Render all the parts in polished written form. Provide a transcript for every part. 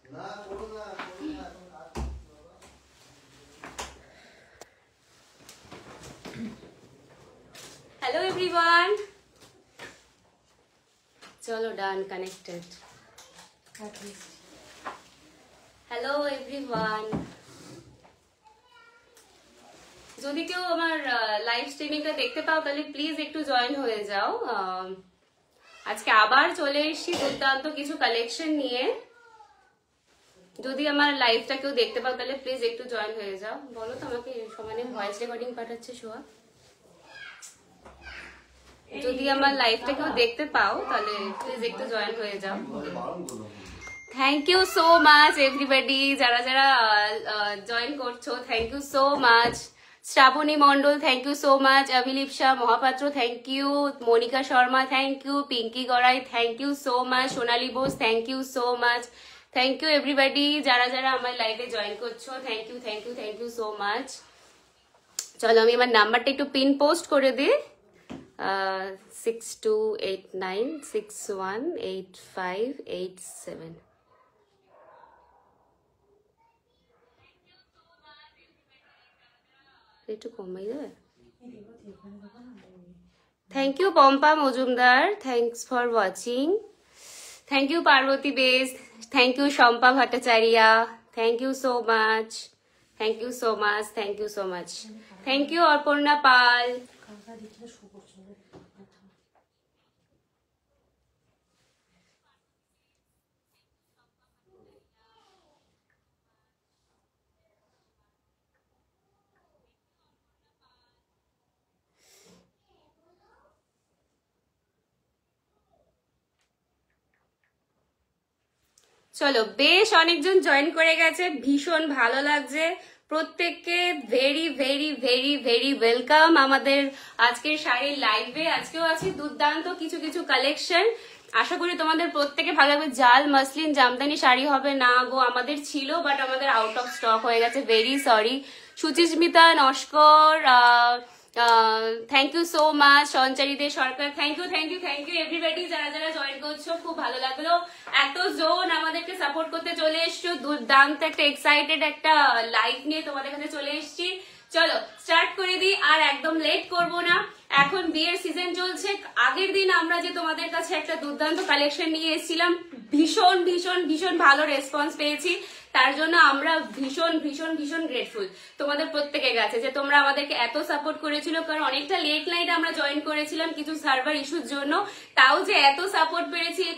Hello everyone. Chalo done, connected. Hello everyone. যদি কেউ আমার লাইভ স্ট্রিমিংটা দেখতে পাও তাহলে প্লিজ একটু জয়েন হয়ে যাও। আজকে আবার চলে এসেছি দুর্দান্ত কিছু কালেকশন নিয়ে। যদি আমার লাইভটা কেউ দেখতে পাও তাহলে প্লিজ একটু জয়েন হয়ে যাও। বলো তো আমাকে সমানে ভয়েস রেকর্ডিং পাঠাচ্ছে সোয়া। যদি আমার লাইভটা কেউ দেখতে পাও তাহলে প্লিজ একটু জয়েন হয়ে যাও। Thank you so much everybody, যারা যারা জয়েন করছো thank you so much. Srabani Mondal thank you so much, Abhilipsa Mohapatra thank you, Monica Sharma thank you, Pinky Gorai thank you so much, Sonali Bose thank you so much. Thank you everybody, যারা যারা আমার লাইভে জয়েন করছো thank you thank you thank you so much. চলো আমি আমার নাম্বারটা একটু পিন পোস্ট করে দিই। 6289618587। একটু কমাই দেবে। Thank you Pompa Majumdar, thanks for watching. Thank you Parbati Bose, thank you Shampa Bhattacharya, thank you so much, thank you so much, thank you so much. Thank you Arpana Paul. চলো বেশ অনেকজন জয়েন করে গেছে, ভীষণ ভালো লাগছে প্রত্যেককে। Very very very very welcome আমাদের আজকের শাড়ির লাইভে। আজকেও আছে দুর্দান্ত কিছু কিছু কালেকশন, আশা করি তোমাদের প্রত্যেকে ভালো লাগবে। জাল মসলিন জামদানি শাড়ি হবে না গো, আমাদের ছিল বাট আমাদের আউট অফ স্টক হয়ে গেছে, very sorry. Suchismita Naskar thank you so much. Sanchari Dey Sarkar thank you thank you thank you everybody, যারা যারা জয়েন করছো খুব ভালো লাগলো। এতজন আমাদেরকে সাপোর্ট করতে চলে এসছো, দুর্দান্ত একটা এক্সাইটেড একটা লাইভ নিয়ে তোমাদের কাছে চলে এসছি। চলো স্টার্ট করে দিই, আর একদম লেট করব না। এখন বিয়ের সিজন চলছে, আগের দিন আমরা যে তোমাদের কাছে একটা দুর্দান্ত কালেকশন নিয়ে এসেছিলাম, ভীষণ ভীষণ ভীষণ ভালো রেসপন্স পেয়েছি। তার জন্য আমরা ভীষণ ভীষণ ভীষণ গ্রেটফুল তোমাদের প্রত্যেকের কাছে যে তোমরা আমাদেরকে এত সাপোর্ট করেছিল। কারণ অনেকটা লেট নাইট আমরা জয়েন করেছিলাম কিছু সার্ভার ইস্যুর জন্য, তাও যে এত সাপোর্ট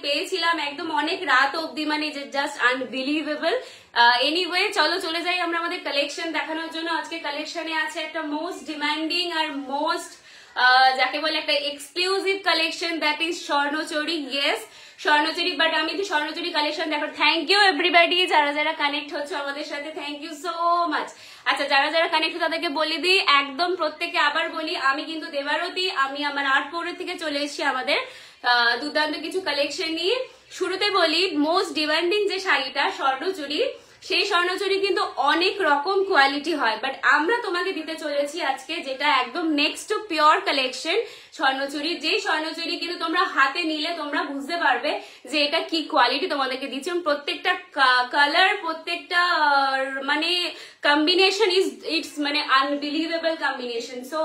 পেয়েছিলাম একদম অনেক রাত অবধি, মানে জাস্ট আনবিলিভেবল। এনিওয়ে চলো চলে যাই আমরা আমাদের কালেকশন দেখানোর জন্য। আজকে কালেকশনে আছে একটা মোস্ট ডিমান্ডিং আর মোস্ট যাকে বলে একটা exclusive collection, that is Swarnachuri. Yes Swarnachuri, but আমি তো স্বর্ণচুরি কালেকশন দেখো। থ্যাংক ইউ এভরিবডি, যারা যারা কানেক্ট হচ্ছে আমাদের সাথে থ্যাংক ইউ সো মাচ। আচ্ছা যারা যারা কানেক্ট তাদেরকে বলে দিই, একদম প্রত্যেকে আবার বলি, আমি কিন্তু দেবারতী, আমি আমার আর্ট পৌরে থেকে চলে এসেছি আমাদের দুর্দান্ত কিছু কালেকশন নিয়ে। শুরুতে বলি মোস্ট ডিমান্ডিং যে শাড়িটা স্বর্ণচুরি, সেই স্বর্ণচুরি কিন্তু অনেক রকম কোয়ালিটি হয়, বাট আমরা তোমাকে দিতে চলেছি আজকে যেটা একদম next to pure collection Swarnachari. যে স্বর্ণচুরি কিন্তু তোমরা হাতে নিলে তোমরা বুঝতে পারবে যে এটা কি কোয়ালিটি তোমাদেরকে দিচ্ছে। প্রত্যেকটা কালার, প্রত্যেকটা মানে কম্বিনেশন ইটস মানে unbelievable combination. So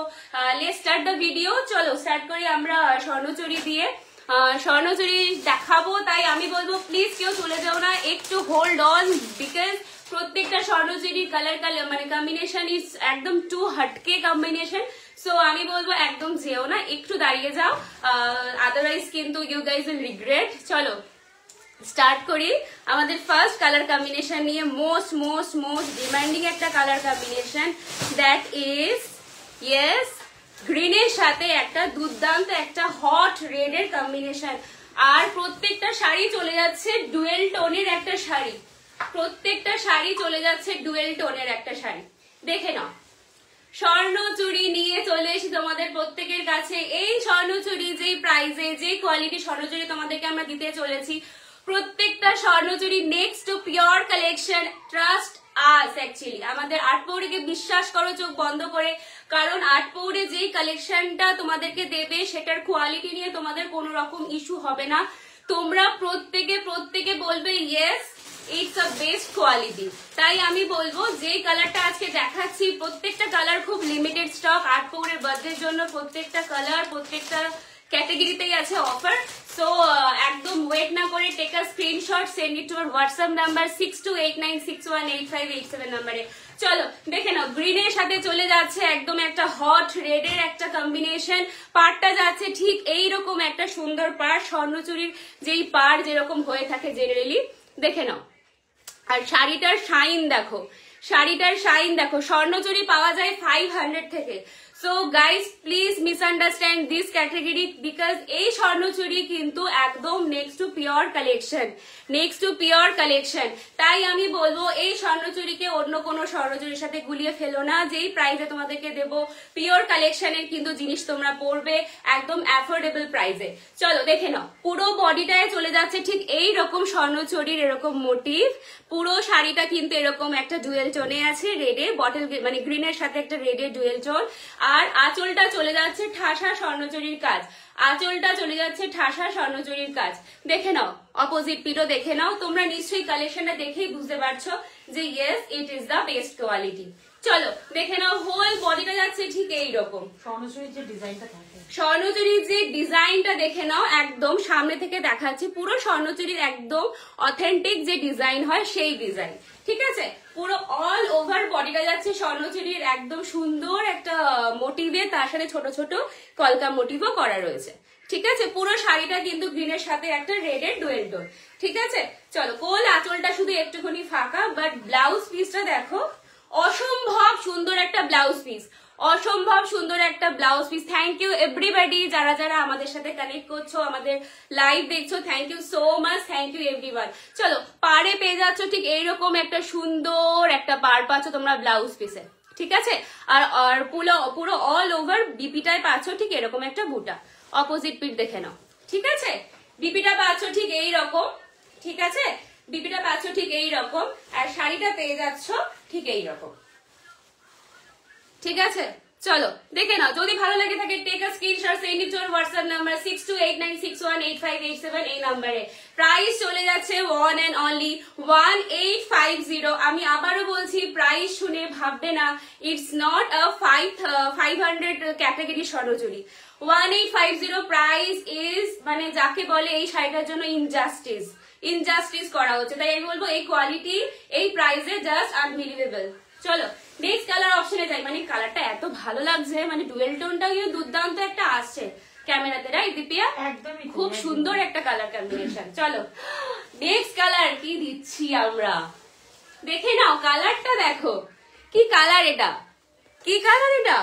let's start the video. চলো স্টার্ট করি আমরা স্বর্ণচুরি দিয়ে। স্বর্ণচুরি দেখাবো, তাই আমি বলবো প্লিজ কেউ চলে যাও না, একটু হোল্ড অন, বিকজ প্রত্যেকটা স্বর্ণচুরির কালার মানে কম্বিনেশন ইজ একদম টু হটকে কম্বিনেশন। সো আমি বলবো একদম যেও না, একটু দাঁড়িয়ে যাও, আদারওয়াইজ কিন্তু ইউ গাইজ উইল রিগ্রেট। চলো স্টার্ট করি আমাদের ফার্স্ট কালার কম্বিনেশন নিয়ে। মোস্ট মোস্ট মোস্ট ডিমান্ডিং একটা colour combination, that is yes গ্রিনের সাথে একটা দুর্দান্ত একটা হট রেড এর কম্বিনেশন। আর প্রত্যেকটা শাড়ি চলে যাচ্ছে ডুয়েল টোনের একটা শাড়ি, প্রত্যেকটা শাড়ি চলে যাচ্ছে ডুয়েল টোনের একটা শাড়ি। দেখে নাও, স্বর্ণচুরি নিয়ে চলে এসেছি তোমাদের প্রত্যেকের কাছে। এই স্বর্ণচুরি যেই প্রাইসে, যে কোয়ালিটি স্বর্ণচুরি তোমাদেরকে আমরা দিতে চলেছি, প্রত্যেকটা Swarnachuri next to pure collection. Trust us, actually আমাদের আটপৌরিকে বিশ্বাস করো চোখ বন্ধ করে, কারণ আটপৌরে যেই কালেকশনটা তোমাদেরকে দেবে সেটার কোয়ালিটি নিয়ে তোমাদের কোনো রকম ইস্যু হবে না। তোমরা প্রত্যেকে বলবে yes it's a best quality. তাই আমি বলবো যে কালারটা আজকে দেখাচ্ছি প্রত্যেকটা কালার খুব লিমিটেড স্টক, 8 পৌরের বার্থডের জন্য প্রত্যেকটা কালার প্রত্যেকটা ক্যাটাগরিতেই আছে অফার। সো একদম ওয়েট না করে take a screenshot, send it to our WhatsApp number 6289618587 নাম্বারে। চলো দেখে নাও, গ্রিনের সাথে চলে যাচ্ছে একদম একটা হট রেডের একটা কম্বিনেশন। পাড়টা যাচ্ছে ঠিক এইরকম একটা সুন্দর পাড়, স্বর্ণচুরির যেই পাড় যেরকম হয়ে থাকে জেনারেলি, দেখে নাও। আর শাড়িটার শাইন দেখো, শাড়িটার শাইন দেখো। স্বর্ণচুরি পাওয়া যায় 500 থেকে। So guys please misunderstand this category, because এই স্বর্ণচুরি কিন্তু একদম next to pure collection, next to pure collection. তাই আমি বলবো এই স্বর্ণচুরিকে অন্য কোনো স্বর্ণচুরির সাথে গুলিয়ে ফেলো না। যেই প্রাইসে তোমাদেরকে দেবো পিওর কালেকশনের কিন্তু জিনিস তোমরা পড়বে একদম অ্যাফোর্ডেবল প্রাইসে। চলো দেখে নাও, পুরো বডিটায় চলে যাচ্ছে ঠিক এই রকম স্বর্ণচুরির এরকম মোটিভ। পুরো শাড়িটা কিন্তু এরকম একটা ডুয়েল টোনে আছে, রেডে বটল মানে গ্রিনের সাথে একটা রেডের ডুয়েল টোন। আর আঁচলটা চলে যাচ্ছে ঠাসা স্বর্ণচুরির কাজ, আঁচলটা চলে যাচ্ছে ঠাসা স্বর্ণচুরির কাজ। দেখে নাও অপোজিট পিঠও দেখে নাও, তোমরা নিশ্চয়ই কালেকশনটা দেখেই বুঝতে পারছো যে yes it is the best quality. চলো দেখে নাও, হোল বডিটা যাচ্ছে ঠিক এইরকম। স্বর্ণচুরির যে ডিজাইনটা থাকে, স্বর্ণচুরির যে ডিজাইনটা দেখে নাও, একদম সামনে থেকে দেখাচ্ছি, পুরো স্বর্ণচুরির একদম অথেন্টিক যে ডিজাইন হয় সেই ডিজাইন, ঠিক আছে। পুরো অল ওভার বডিটা যাচ্ছে স্বর্ণচুরির একদম সুন্দর একটা মোটিভে, তার সাথে ছোট ছোট কলকা মোটিভও করা রয়েছে, ঠিক আছে। পুরো শাড়িটা কিন্তু গ্রিনের সাথে একটা রেডের ডুয়েল টোন, ঠিক আছে। চলো, কোল আঁচলটা শুধু একটুখানি ফাঁকা, বাট ব্লাউজ পিসটা দেখো, অসম্ভব সুন্দর একটা ব্লাউজ পিস, অসম্ভব সুন্দর একটা blouse piece. Thank you everybody যারা যারা আমাদের সাথে কানেক্ট করছো, আমাদের লাইভ দেখছো, thank you so much, thank you everyone. চলো, পাড়ে পেয়ে যাচ্ছ ঠিক এইরকম একটা সুন্দর একটা পাড় পাচ্ছ তোমরা ব্লাউজ পিসে, ঠিক আছে। আর পুরো অল ওভার বিপিটায় পাচ্ছ ঠিক এরকম একটা বুটা। অপোজিট পিঠ দেখে নাও, ঠিক আছে। বিপিটা পাচ্ছ ঠিক এইরকম, ঠিক আছে। বিপিটা পাচ্ছ ঠিক এইরকম, আর শাড়িটা পেয়ে যাচ্ছ ঠিক এইরকম, ঠিক আছে। চলো দেখে নাও, যদি ভালো লাগে থাকে take a screenshot, send it to our WhatsApp number 6289618587 এই নাম্বারে। প্রাইস চলে যাচ্ছে ওয়ান এন্ড অনলি 1850। আমি আবারও বলছি, প্রাইস শুনে ভাববে না it's not a 500 category Swarnachuri. 1850 price is মানে যাকে বলে এই শাড়িটার জন্য ইনজাস্টিস, ইনজাস্টিস করা হচ্ছে। তাই আমি বলবো এই কোয়ালিটি এই প্রাইসে জাস্ট আনবিলিভেবল। চলো নেক্সট কালার অপশনে যাই। মানে কালারটা এত ভালো লাগছে, মানে ডুয়েল টোনটাও কিন্তু দুর্দান্ত একটা আসছে ক্যামেরাতে, রাইট দীপিয়া? একদমই খুব সুন্দর একটা কালার কম্বিনেশন। চলো নেক্সট কালার কি দিচ্ছি আমরা, দেখে নাও কালারটা দেখো, কি কালার এটা, কি কালার এটা?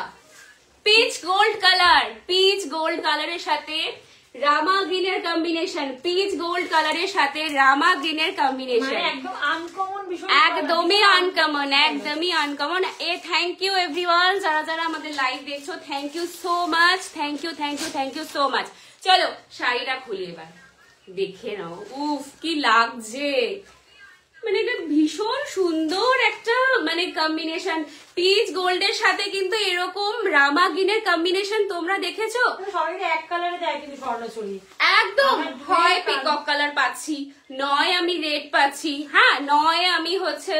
Peach gold colour, peach gold কালারের সাথে রামা গ্রিনের কম্বিনেশন, পিচ গোল্ড কালারের সাথে রামা গ্রিনের কম্বিনেশন, একদম আনকমন, একদমই আনকমন, একদমই আনকমন। থ্যাংক ইউ এভরিওয়ান যারা যারা আমাদের লাইভ দেখছো, thank you so much, thank you thank you thank you so much. চলো শাড়িটা খুলি এবার, দেখে নাও, উফ কি লাগছে, মানে এটা ভীষণ সুন্দর একটা মানে কম্বিনেশন। পিচ গোল্ডের সাথে কিন্তু এরকম রামা গ্রিনের কম্বিনেশন তোমরা দেখেছো? সবাই এক কালারে দেয় কিন্তু স্বর্ণচুরি, একদম হয় পিকক কালার পাচ্ছি, নয় আমি রেড পাচ্ছি, হ্যাঁ নয় আমি হচ্ছে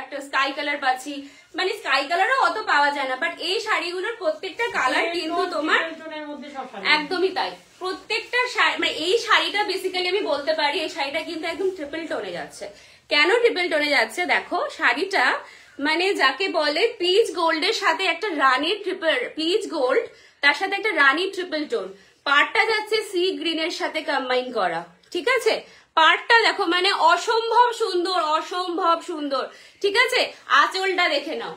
একটা স্কাই কালার পাচ্ছি। মানে স্কাই কালারও অত পাওয়া যায় না, বাট এই শাড়িগুলোর প্রত্যেকটা কালার কিন্তু তোমার একদমই তাই। প্রত্যেকটা শাড়ি মানে এই শাড়িটা বেসিক্যালি আমি বলতে পারি এই শাড়িটা কিন্তু একদম ট্রিপল টোনে যাচ্ছে। কেন ট্রিপল টোনে যাচ্ছে দেখো, শাড়িটা মানে যাকে বলে পিচ গোল্ডের সাথে একটা রানী ট্রিপল, পিচ গোল্ড তার সাথে একটা রানী ট্রিপল টোন, পাড়টা যাচ্ছে সি গ্রিনের সাথে কম্বাইন করা, ঠিক আছে। পাড়টা দেখো মানে অসম্ভব সুন্দর, অসম্ভব সুন্দর, ঠিক আছে। আঁচলটা দেখে নাও,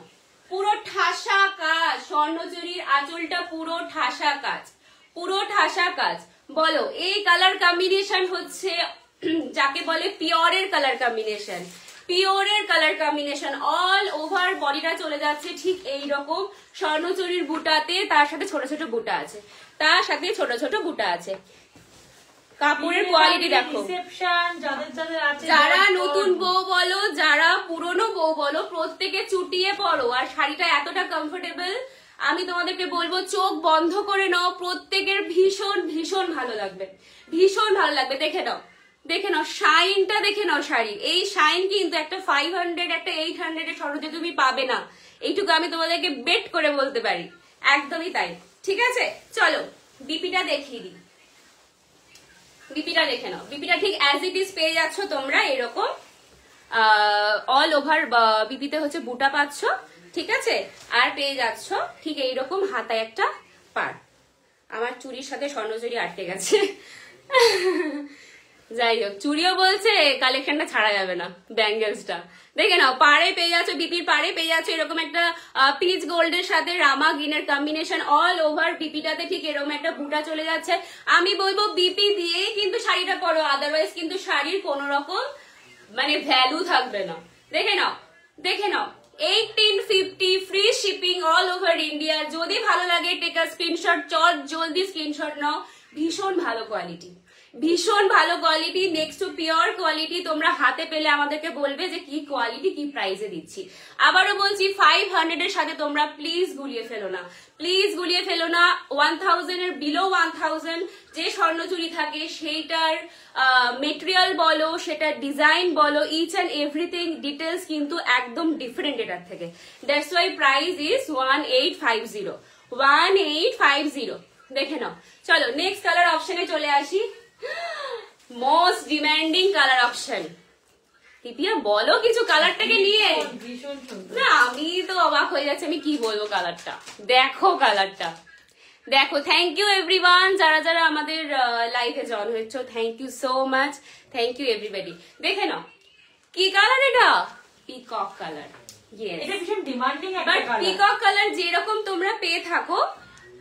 পুরো ঠাসা কাজ, স্বর্ণচুরির আঁচলটা পুরো ঠাসা কাজ, পুরো ঠাসা কাজ। বলো এই কালার কম্বিনেশন হচ্ছে যাকে বলে পিওরের কালার কম্বিনেশন, পিওরের কালার কম্বিনেশন। অল ওভার বডিটা চলে যাচ্ছে ঠিক এইরকম স্বর্ণচুরির বুটাতে, তার সাথে ছোট ছোট বুটা আছে, তার সাথে ছোট ছোট বুটা আছে। কাপড়ের কোয়ালিটি দেখো, যারা নতুন বউ বলো যারা পুরনো বউ বলো প্রত্যেকে চুটিয়ে পড়ো, আর শাড়িটা এতটা কমফোর্টেবল আমি তোমাদেরকে বলবো চোখ বন্ধ করে নাও, প্রত্যেকের ভীষণ ভীষণ ভালো লাগবে, ভীষণ ভালো লাগবে। দেখে নাও দেখে নাও শাইনটা, দেখে নাও শাড়ি, এই শাইন কিন্তু একটা 500 একটা 800 এর স্বর্ণতে তুমি পাবে না, এইটুকু আমি তোমাদেরকে বেট করে বলতে পারি, একদমই তাই। ঠিক আছে, চলো বিপিটা দেখিয়ে দিই। বিপিটা দেখে নাও, বিপিটা ঠিক অ্যাজ ইট ইজ পেয়ে যাচ্ছ তোমরা এরকম, অল ওভার বিপিতে হচ্ছে বুটা পাচ্ছ, ঠিক আছে, আর পেয়ে যাচ্ছ ঠিক এইরকম হাতায় একটা পার। আমার চুরির সাথে স্বর্ণচুরি আটকে গেছে, যাই হোক চুরিও বলছে কালেকশনটা ছাড়া যাবে না, ব্যাঙ্গেলসটা দেখে নাও, পাড়ে পেয়ে যাচ্ছ, বিপির পাড়ে পেয়ে যাচ্ছ এরকম একটা পিচ গোল্ডের সাথে রামা গ্রিনের কম্বিনেশন, অল ওভার বিপিটাতে ঠিক এরকম একটা বুটা চলে যাচ্ছে। আমি বলবো বিপি দিয়েই কিন্তু শাড়িটা পরো, আদারওয়াইজ কিন্তু শাড়ির কোনো রকম মানে ভ্যালু থাকবে না। দেখে নাও, দেখে নাও 1850 free shipping all over India. যদি ভালো লাগে টেক আ স্ক্রিনশট, চট জলদি স্ক্রিনশট নাও। ভীষণ ভালো কোয়ালিটি, ভীষণ ভালো quality, next to pure quality. তোমরা হাতে পেলে আমাদেরকে বলবে যে কি কোয়ালিটি, কি প্রাইসে দিচ্ছি। আবারও বলছি 500 এর সাথে তোমরা প্লিজ গুলিয়ে ফেলো না, প্লিজ গুলিয়ে ফেলো না। 1000 এর বিলো 1000 যে স্বর্ণচুরি থাকে সেইটার মেটেরিয়াল বলো, সেটার ডিজাইন বলো, ইচ অ্যান্ড এভরিথিং ডিটেলস কিন্তু একদম ডিফারেন্ট এটার থেকে। That's why price is 1850, 1850। দেখে নাও, চলো নেক্সট কালার অপশনে চলে আসি। মোস্ট ডিমান্ডিং কালার অপশন, দিপিয়া বলো কিছু কালারটাকে নিয়ে। ভীষণ সুন্দর। না আমি তো অবাক হয়ে যাচ্ছে, আমি কি বলবো কালারটা, দেখো কালারটা দেখো। থ্যাংক ইউ এভরিওয়ান, যারা যারা আমাদের লাইভে জয়েন হয়েছো, thank you so much, thank you everybody. দেখে নাও কি কালার এটা, পিকক কালার। এটা ভীষণ ডিমান্ডিং একটা বাট কালার। পিকক কালার যেরকম তোমরা পেয়ে থাকো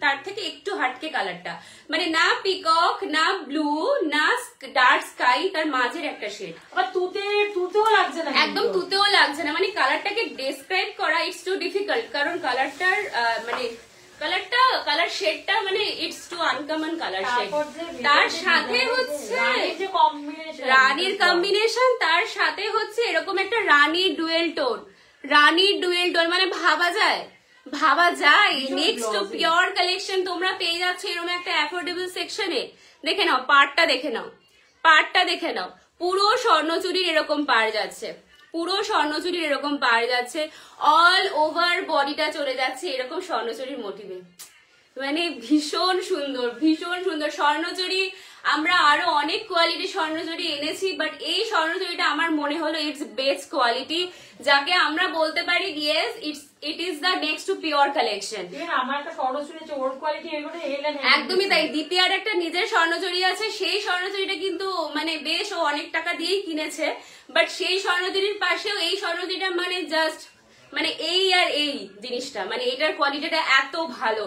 তার থেকে একটু হাটকে কালারটা, মানে না পিকক না ব্লু না ডার্ক স্কাই, তার মাঝের একটা শেড। আবার তুতেও লাগছে না, একদম তুতেও লাগছে না, মানে কালারটাকে ডেসক্রাইব করা ইটস টু ডিফিকাল্ট, কারণ কালারটার মানে কালার শেডটা মানে it's too uncommon colour shade. তার সাথে হচ্ছে রানীর কম্বিনেশন, তার সাথে হচ্ছে এরকম একটা রানীর ডুয়েল টোন, রানীর ডুয়েল টোন, মানে ভাবা যায়, ভাবা যায়। নেক্সট টু পিওর কালেকশন তোমরা পেয়ে যাচ্ছ এরকম একটা অ্যাফোর্ডেবল সেকশনে। দেখে নাও পাড়টা, দেখে নাও পাড়টা, দেখে নাও পুরো স্বর্ণচুরির এরকম পাড় যাচ্ছে, পুরো স্বর্ণচুরির এরকম পাড় যাচ্ছে, অল ওভার বডিটা চলে যাচ্ছে এরকম স্বর্ণচুরির মোটিভে। মানে ভীষণ সুন্দর, ভীষণ সুন্দর স্বর্ণচুরি। আমরা আরো অনেক কোয়ালিটি স্বর্ণচুরি এনেছি, বাট এই স্বর্ণচুরিটা আমার মনে হলো ইটস বেস্ট কোয়ালিটি, যাকে আমরা বলতে পারি yes it is the next to pure collection. আমার একটা স্বর্ণচুরি আছে, ওর কোয়ালিটি এগুলো একদমই তাই। দীপিয়ার একটা নিজের স্বর্ণচুরি আছে, সেই স্বর্ণচুরিটা কিন্তু মানে বেশ ও অনেক টাকা দিয়েই কিনেছে, বাট সেই স্বর্ণচুরির পাশেও এই স্বর্ণচুরিটা মানে জাস্ট মানে এই আর এই জিনিসটা, মানে এটার কোয়ালিটিটা এত ভালো,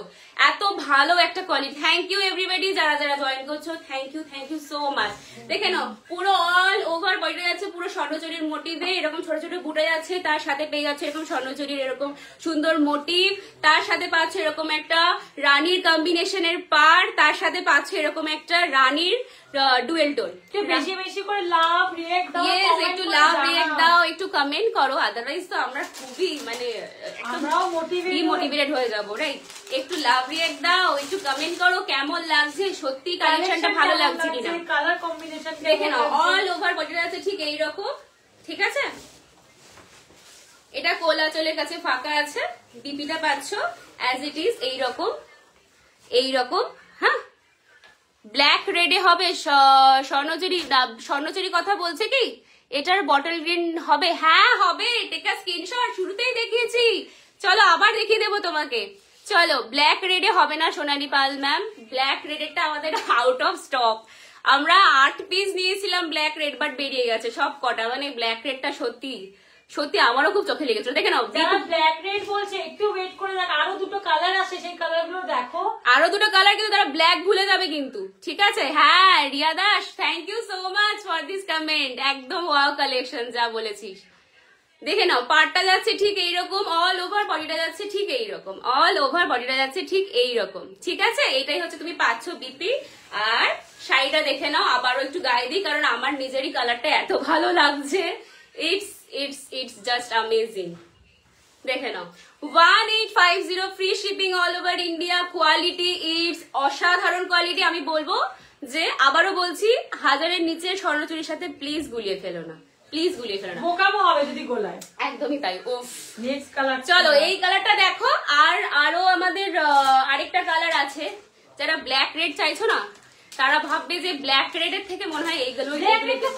এত ভালো একটা কোয়ালিটি। থ্যাংক ইউ এভরিবডি যারা যারা জয়েন করছো, থ্যাংক ইউ সো মাচ। দেখে নাও পুরো অল ওভার বডিটা যাচ্ছে পুরো স্বর্ণচুরির মোটিভে, এরকম ছোট ছোট বুটা যাচ্ছে, তার সাথে পেয়ে যাচ্ছে এরকম স্বর্ণচুরির এরকম সুন্দর মোটিভ, তার সাথে পাচ্ছে এরকম একটা রানীর কম্বিনেশনের পার, তার সাথে পাচ্ছে এরকম একটা রানীর ডুয়েল টোন। বেশি বেশি করে লাভ রিয়েক্ট দাও, একটু লাভ রিয়েক্ট দাও, একটু কমেন্ট করো, আদারওয়াইজ তো আমরা খুবই মানে আমরাও ডিমোটিভেটেড হয়ে যাবো, রাইট? একটু লাভ রিয়েক্ট দাও, একটু কমেন্ট করো কেমন লাগছে, সত্যি কালেকশনটা ভালো লাগছে কিনা। কালার কম্বিনেশন দেখে নাও অল ওভার বডিটা আছে ঠিক এইরকম, ঠিক আছে। এটা কোলাচলের কাছে ফাঁকা আছে, বিপিটা পাচ্ছ অ্যাজ ইট ইজ এইরকম, এইরকম। হ্যাঁ ব্ল্যাক রেডে হবে স্বর্ণচুরি, স্বর্ণচুরি কথা বলছে কি এটার বটল গ্রিন হবে? হ্যাঁ হবে, টেক আ স্ক্রিনশট, শুরুতেই দেখিয়েছি, চলো আবার দেখিয়ে দেবো তোমাকে। চলো ব্ল্যাক রেডে হবে না সোনালী পাল ম্যাম, ব্ল্যাক রেডেরটা আমাদের আউট অফ স্টক। আমরা 8 পিস নিয়েছিলাম ব্ল্যাক রেড, বাট বেরিয়ে গেছে সব কটা, মানে ব্ল্যাক রেডটা সত্যি সত্যি আমারও খুব চোখে লেগেছিল। দেখে নাও যারা ব্ল্যাক রেড বলছে একটু ওয়েট করে দেখ, আরো দুটো কালার আছে, সেই কালারগুলো দেখো, আরো দুটো কালার, কিন্তু তারা ব্ল্যাক ভুলে যাবে কিন্তু, ঠিক আছে। হ্যাঁ Riya Das, thank you so much for this comment, একদম ওয়াও কালেকশন যা বলেছিস। দেখে নাও পাড়টা যাচ্ছে ঠিক এইরকম, অল ওভার বডিটা যাচ্ছে ঠিক এইরকম, অল ওভার বডিটা যাচ্ছে ঠিক এইরকম, ঠিক আছে। এটাই হচ্ছে তুমি পাচ্ছ বিপি। আর শাড়িটা দেখে নাও, আবারও একটু গায়ে দিই কারণ আমার নিজেরই কালারটা এত ভালো লাগছে, ইটস জাস্ট অ্যামেজিং। দেখে নাও 1850 free shipping all over India, quality it's অসাধারণ কোয়ালিটি। আমি বলবো যে আবারও বলছি 1000-এর নিচে স্বর্ণচুরির সাথে প্লিজ গুলিয়ে ফেলো না, প্লিজ গুলিয়ে ফেলো না, বোকামো হবে যদি গোলায়। একদমই তাই। উফ, নেক্সট কালার চলো এই কালারটা দেখো। আর আরো আমাদের আরেকটা কালার আছে, যারা ব্ল্যাক রেড চাইছো না তারা ভাববে যে ব্ল্যাক রেড এর থেকে মনে হয় এইগুলো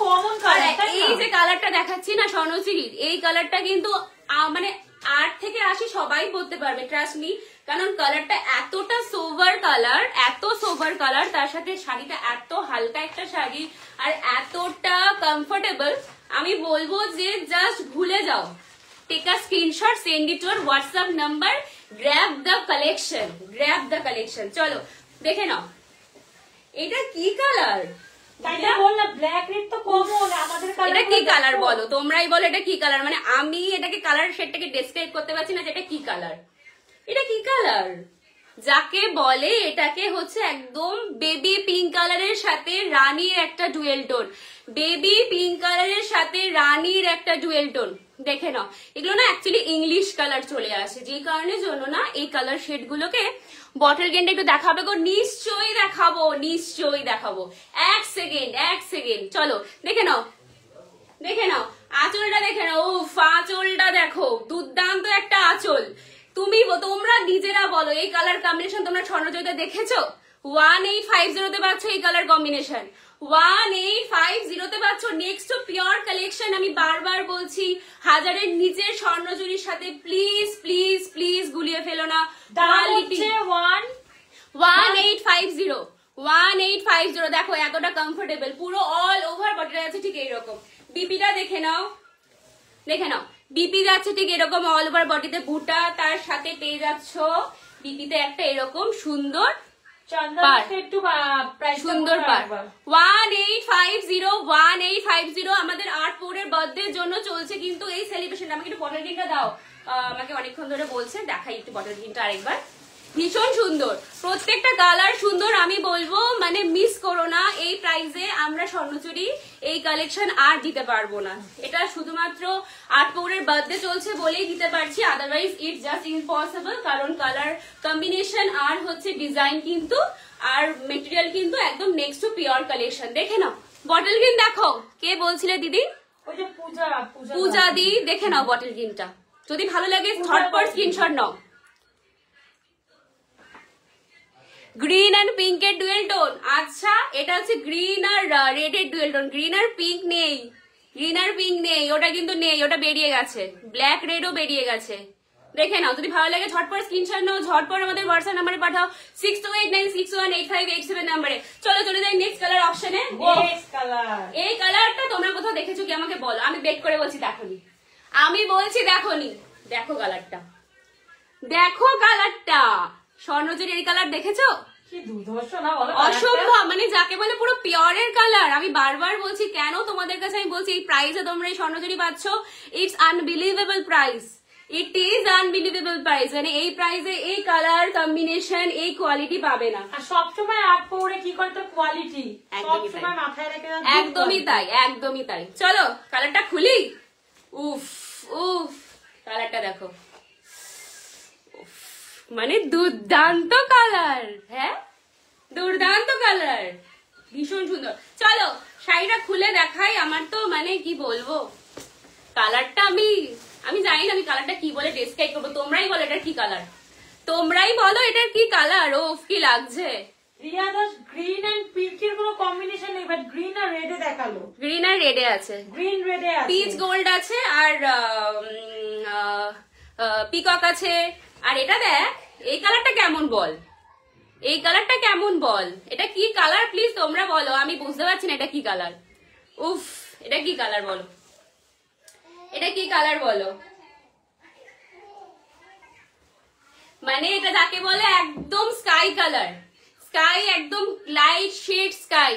কমন কালার। এই যে কালারটা দেখাচ্ছি না স্বর্ণচুরির, এই কালারটা কিন্তু মানে 8 থেকে 80 সবাই বলতে পারবে, ট্রাস্ট মি। কারণ কালারটা এতটা সোভার কালার, এত সোভার কালার, তার সাথে শাড়িটা এত হালকা একটা শাড়ি আর এতটা কমফোর্টেবল, আমি বলবো যে জাস্ট ভুলে যাও। Take a screenshot, send it to our WhatsApp number, grab the collection, grab the collection. চলো দেখে নাও এটা কি কালার। তাইলে বললাম ব্ল্যাক রেড তো কমন, আমাদের কালার। এটা কি কালার বলো, তোমরাই বলো এটা কি কালার। মানে আমি এটাকে কালার শেডটাকে ডেসক্রাইব করতে পারছি না যে এটা কি কালার। এটা কি কালার যাকে বলে, এটাকে হচ্ছে একদম বেবি পিঙ্ক কালারের সাথে রানীর একটা ডুয়েল টোন, বেবি পিঙ্ক কালারের সাথে রানীর একটা ডুয়েল টোন। দেখে নাও এগুলো না অ্যাকচুয়ালি ইংলিশ কালার চলে আসে, যে কারণের জন্য না এই কালার শেড গুলোকে বটল গ্রেনটা একটু দেখাবে গো, নিশ্চয়ই দেখাবো, নিশ্চয়ই দেখাবো। এক সেকেন্ড, চলো দেখে নাও, দেখে নাও আঁচলটা, দেখে নাও। উফ, আঁচলটা দেখো, দুর্দান্ত একটা আঁচল। তোমরা নিজেরা বলো এই কালার কম্বিনেশন তোমরা স্বর্ণচরিতে দেখেছো? 1850 পাচ্ছ এই কালার কম্বিনেশন, 1850 পাচ্ছ। নেক্সট টু পিওর কালেকশন, আমি বারবার বলছি 1000-এর নিচের স্বর্ণচুরির সাথে প্লিজ প্লিজ প্লিজ গুলিয়ে ফেলো না। 1850 দেখো এতটা কমফোর্টেবল, পুরো অল ওভার বডিটা আছে ঠিক এইরকম। বিপিটা দেখে নাও, দেখে নাও বিপি যাচ্ছে ঠিক এরকম অল ওভার বডিতে বুটা, তার সাথে পেয়ে যাচ্ছ বিপিতে একটা এরকম সুন্দর সুন্দর পার। 1850 আমাদের 8/4-এর বার্থডের জন্য চলছে কিন্তু এই সেলিব্রেশন। আমাকে একটু বটল গ্রিনটা দাও, আমাকে অনেকক্ষণ ধরে বলছে, দেখাই একটু বটল গ্রিনটা আরেকবার। ভীষণ সুন্দর, প্রত্যেকটা কালার সুন্দর। আমি বলবো মানে মিস করো না, এই প্রাইসে আমরা স্বর্ণচুরি এই কালেকশন আর দিতে পারবো না। এটা শুধুমাত্র 8/4-এর বার্থডে চলছে বলেই দিতে পারছি, আদারওয়াইজ ইটস জাস্ট ইম্পসিবল। কারণ কালার কম্বিনেশন আর হচ্ছে ডিজাইন কিন্তু আর মেটেরিয়াল কিন্তু একদম নেক্সট টু পিওর কালেকশন। দেখে নাও বটল গ্রিন, দেখো কে বলছিলে দিদি? ওই যে পূজা দি। দেখে নাও বটল গ্রিনটা, যদি ভালো লাগে ঝটপট স্ক্রিনশট নাও। গ্রিন এন্ড পিঙ্ক এর ডুয়েল টোন। আচ্ছা এটা হচ্ছে গ্রিন আর রেড এর ডুয়েল টোন, গ্রিন আর পিঙ্ক নেই, গ্রিন আর পিঙ্ক নেই, ওটা কিন্তু নেই, ওটা বেরিয়ে গেছে। ব্ল্যাক রেডও বেরিয়ে গেছে। দেখে নাও, যদি ভালো লাগে ঝটপট স্ক্রিনশট নাও, ঝটপট আমাদের হোয়াটসঅ্যাপ নাম্বারে পাঠাও 6289618587 নাম্বারে। চলো চলে যাই নেক্সট কালার অপশনে। এই কালারটা তোমরা কোথাও দেখেছো কি আমাকে বলো, আমি বেট করে বলছি দেখোনি, আমি বলছি দেখোনি। দেখো কালারটা, দেখো কালারটা, স্বর্ণচুরি এই কালার দেখেছো? অসম্ভব, মানে যাকে বলে পুরো পিওরের কালার। আমি বারবার বলছি কেন তোমাদের কাছে, আমি বলছি এই প্রাইসে তোমরা এই স্বর্ণচুরি পাচ্ছ, it's unbelievable price, it is unbelievable price. মানে এই প্রাইসে এই কালার কম্বিনেশন এই কোয়ালিটি পাবে না। আর সবসময় 8/4-এ কি করে তো কোয়ালিটি সবসময় মাথায় রেখে দেন। একদমই তাই, একদমই তাই। চলো কালারটা খুলি। উফ উফ, কালারটা দেখো, মানে দুর্দান্ত কালার, হ্যাঁ দুর্দান্ত কালার, ভীষণ সুন্দর। চলো শাড়িটা খুলে দেখাই। আমার তো মানে কি বলবো, কালারটা আমি জানি না আমি কালারটা কি বলে ডেসক্রাইব করবো। তোমরাই বলো এটা কি কালার, তোমরাই বলো এটা কি কালার। ওফ কি লাগছে। রিয়া দাস গ্রিন এন্ড পিঙ্কের কোনো কম্বিনেশন নেই, বাট গ্রিন আর রেডে দেখালো। গ্রিন আর রেডে আছে, গ্রিন রেডে আছে, পিচ গোল্ড আছে আর পিকক আছে। আর এটা দেখ এই কালারটা কেমন বল, এই কালারটা কেমন বল, এটা কি কালার প্লিজ তোমরা বলো, আমি বুঝতে পারছি না এটা কি কালার। উফ এটা কি কালার বলো, এটা কি কালার বলো। মানে এটা যাকে বলে একদম স্কাই কালার, স্কাই একদম light shade sky.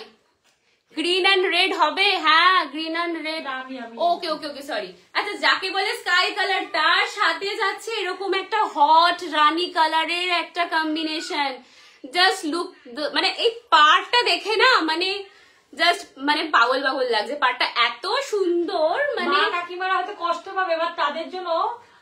Green and red হবে, হ্যাঁ green and red. Okay okay okay sorry. আচ্ছা যাকে বলে স্কাই কালার, তার সাথে যাচ্ছে এরকম একটা হট রানী কালারের একটা কম্বিনেশন। জাস্ট লুক, মানে এই পার্টটা দেখে না মানে জাস্ট মানে পাগল পাগল লাগছে, পার্টটা এত সুন্দর। মানে কাকিমারা হয়তো কষ্ট পাবে, এবার তাদের জন্য